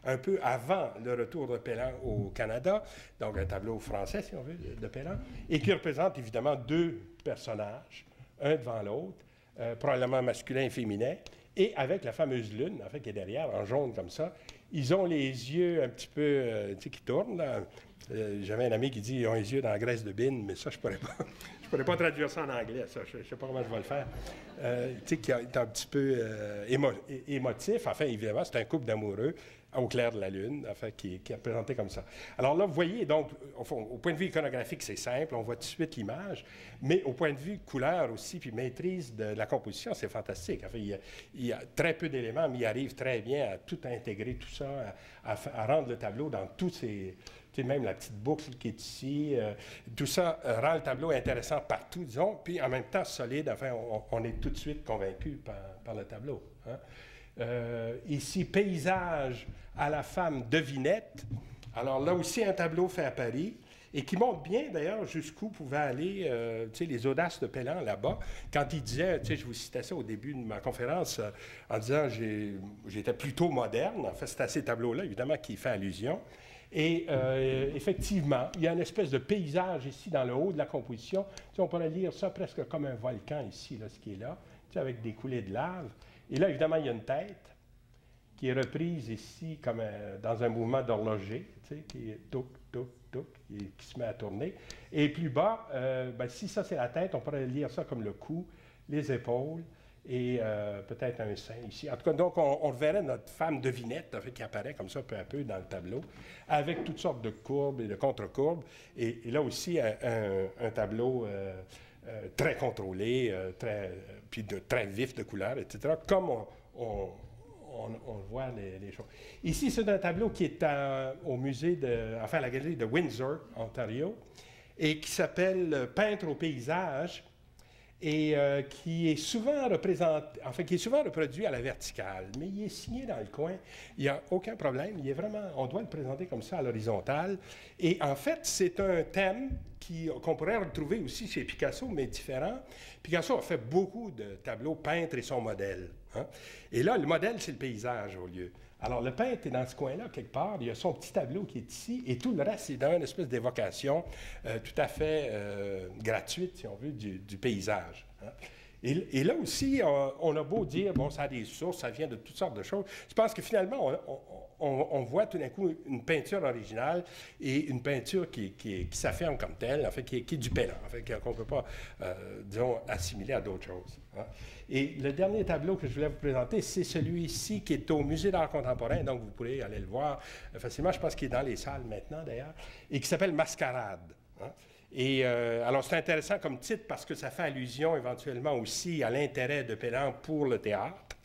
un peu avant le retour de Pellin au Canada, donc un tableau français, si on veut, de Pellin, et qui représente évidemment deux personnages, un devant l'autre, probablement masculin et féminin, et avec la fameuse lune, en fait, qui est derrière, en jaune comme ça. Ils ont les yeux un petit peu, tu sais, qui tournent, là. J'avais un ami qui dit « ils ont les yeux dans la graisse de bine », mais ça, je ne pourrais pas traduire ça en anglais, ça. Je ne sais pas comment je vais le faire. Tu sais, qui est un petit peu émotif. Enfin, évidemment, c'est un couple d'amoureux au clair de la lune, enfin, qui est présenté comme ça. Alors là, vous voyez, donc, au point de vue iconographique, c'est simple, on voit tout de suite l'image, mais au point de vue couleur aussi, puis maîtrise de la composition, c'est fantastique. Enfin, il y a très peu d'éléments, mais il arrive très bien à tout intégrer, tout ça, à rendre le tableau dans tous ces... même la petite boucle qui est ici, tout ça rend le tableau intéressant partout, disons, puis en même temps solide, enfin, on est tout de suite convaincu par le tableau. Hein. Ici, paysage à la femme devinette. Alors là aussi, un tableau fait à Paris, et qui montre bien, d'ailleurs, jusqu'où pouvaient aller les audaces de Pellin là-bas. Quand il disait, je vous citais ça au début de ma conférence, en disant j'étais plutôt moderne. En fait, c'est à ces tableaux-là, évidemment, qui fait allusion. Et effectivement, il y a une espèce de paysage ici dans le haut de la composition. Tu sais, on pourrait lire ça presque comme un volcan ici, là, ce qui est là, tu sais, avec des coulées de lave. Et là, évidemment, il y a une tête qui est reprise ici comme dans un mouvement d'horloger, tu sais, qui est touc, touc, touc, qui se met à tourner. Et plus bas, ben, si ça c'est la tête, on pourrait lire ça comme le cou, les épaules et peut-être un sein ici. En tout cas, donc, on verrait notre femme devinette, en fait, qui apparaît comme ça peu à peu dans le tableau, avec toutes sortes de courbes et de contre-courbes. Et là aussi, un tableau très contrôlé, puis très vif de couleurs, etc., comme on voit les choses. Ici, c'est un tableau qui est au musée enfin, à la galerie de Windsor, Ontario, et qui s'appelle Peintre au paysage, et qui est souvent représenté, enfin, qui est souvent reproduit à la verticale, mais il est signé dans le coin. Il n'y a aucun problème. Il est vraiment, on doit le présenter comme ça à l'horizontale. Et en fait, c'est un thème qu'on pourrait retrouver aussi chez Picasso, mais différent. Picasso a fait beaucoup de tableaux peintre et son modèle. Hein? Et là, le modèle, c'est le paysage au lieu. Alors, le peintre est dans ce coin-là, quelque part. Il y a son petit tableau qui est ici, et tout le reste, c'est dans une espèce d'évocation tout à fait gratuite, si on veut, du paysage. Hein? Et là aussi, on a beau dire, bon, ça a des sources, ça vient de toutes sortes de choses. Je pense que finalement, on voit tout d'un coup une peinture originale et une peinture qui s'affirme comme telle, en fait, qui est du Pellin, en fait, qu'on ne peut pas, disons, assimiler à d'autres choses. Hein. Et le dernier tableau que je voulais vous présenter, c'est celui-ci qui est au Musée d'art contemporain, donc vous pourrez aller le voir facilement. Je pense qu'il est dans les salles maintenant, d'ailleurs, et qui s'appelle Mascarade. Hein. Et alors, c'est intéressant comme titre parce que ça fait allusion éventuellement aussi à l'intérêt de Pellin pour le théâtre,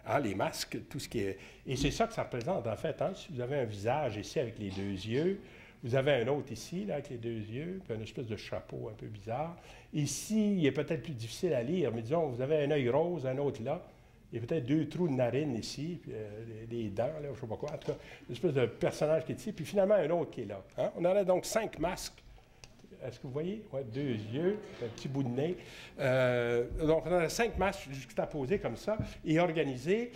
hein, les masques, tout ce qui est... Et c'est ça que ça représente, en fait. Hein. Si vous avez un visage ici avec les deux yeux, vous avez un autre ici, là, avec les deux yeux, puis une espèce de chapeau un peu bizarre. Ici, il est peut-être plus difficile à lire, mais disons, vous avez un œil rose, un autre là. Il y a peut-être deux trous de narine ici, puis des dents, là, je ne sais pas quoi. En tout cas, une espèce de personnage qui est ici, puis finalement un autre qui est là. Hein. On en a donc 5 masques. Est-ce que vous voyez? Oui, 2 yeux, un petit bout de nez. Donc, on a 5 masques juxtaposés comme ça et organisés,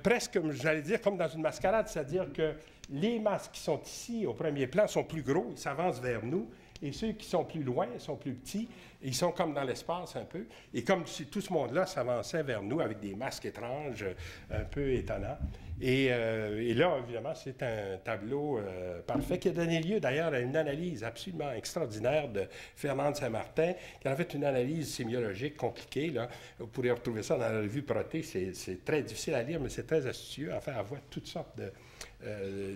presque, j'allais dire, comme dans une mascarade, c'est-à-dire que les masques qui sont ici, au premier plan, sont plus gros, ils s'avancent vers nous, et ceux qui sont plus loin sont plus petits, ils sont comme dans l'espace un peu, et comme si tout ce monde-là s'avançait vers nous avec des masques étranges, un peu étonnants. Et là, évidemment, c'est un tableau parfait qui a donné lieu d'ailleurs à une analyse absolument extraordinaire de Fernande Saint-Martin, qui a fait une analyse sémiologique compliquée. Là. Vous pourrez retrouver ça dans la revue Proté. C'est très difficile à lire, mais c'est très astucieux. Enfin, elle voit toutes sortes de,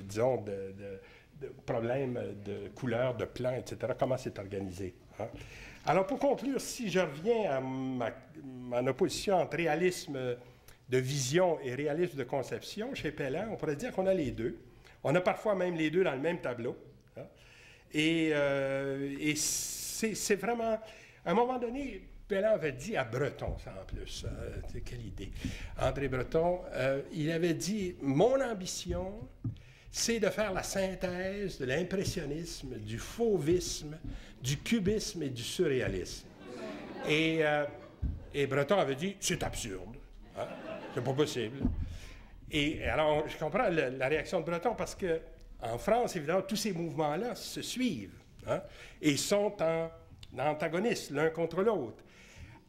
disons, de problèmes de couleurs, de plans, etc., comment c'est organisé. Hein? Alors, pour conclure, si je reviens à mon opposition entre réalisme de vision et réalisme de conception, chez Pellin, on pourrait dire qu'on a les deux. On a parfois même les deux dans le même tableau. Hein? Et c'est vraiment... À un moment donné, Pellin avait dit à Breton, ça en plus, quelle idée, André Breton, il avait dit « Mon ambition, c'est de faire la synthèse de l'impressionnisme, du fauvisme, du cubisme et du surréalisme. » Et Breton avait dit « C'est absurde. Hein? C'est pas possible. » Et alors, je comprends la réaction de Breton parce qu'en France, évidemment, tous ces mouvements-là se suivent hein, et sont en antagonistes l'un contre l'autre.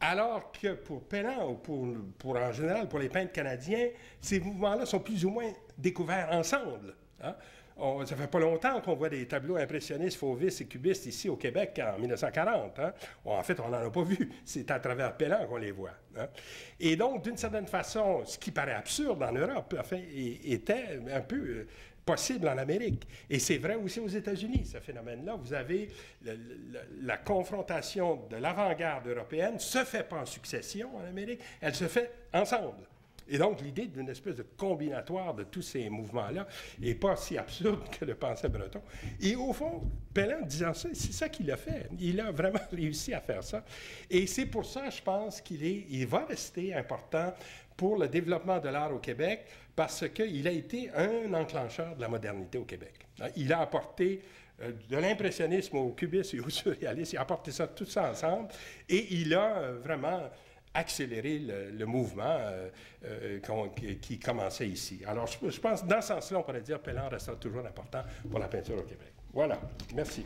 Alors que pour Pellin, ou pour en général, pour les peintres canadiens, ces mouvements-là sont plus ou moins découverts ensemble. Hein? Ça fait pas longtemps qu'on voit des tableaux impressionnistes, fauvistes et cubistes ici au Québec en 1940. Hein? En fait, on n'en a pas vu. C'est à travers Pellin qu'on les voit. Hein? Et donc, d'une certaine façon, ce qui paraît absurde en Europe, enfin, était un peu possible en Amérique. Et c'est vrai aussi aux États-Unis, ce phénomène-là. Vous avez la confrontation de l'avant-garde européenne se fait pas en succession en Amérique, elle se fait ensemble. Et donc, l'idée d'une espèce de combinatoire de tous ces mouvements-là n'est pas si absurde que le pensait Breton. Et au fond, Pellin, disant ça, c'est ça qu'il a fait. Il a vraiment réussi à faire ça. Et c'est pour ça, je pense il va rester important pour le développement de l'art au Québec parce qu'il a été un enclencheur de la modernité au Québec. Il a apporté de l'impressionnisme au cubisme et au surréalisme, il a apporté ça, tout ça ensemble et il a vraiment accélérer le mouvement qui commençait ici. Alors, je pense, dans ce sens-là, on pourrait dire que Pellan restera toujours important pour la peinture au Québec. Voilà. Merci.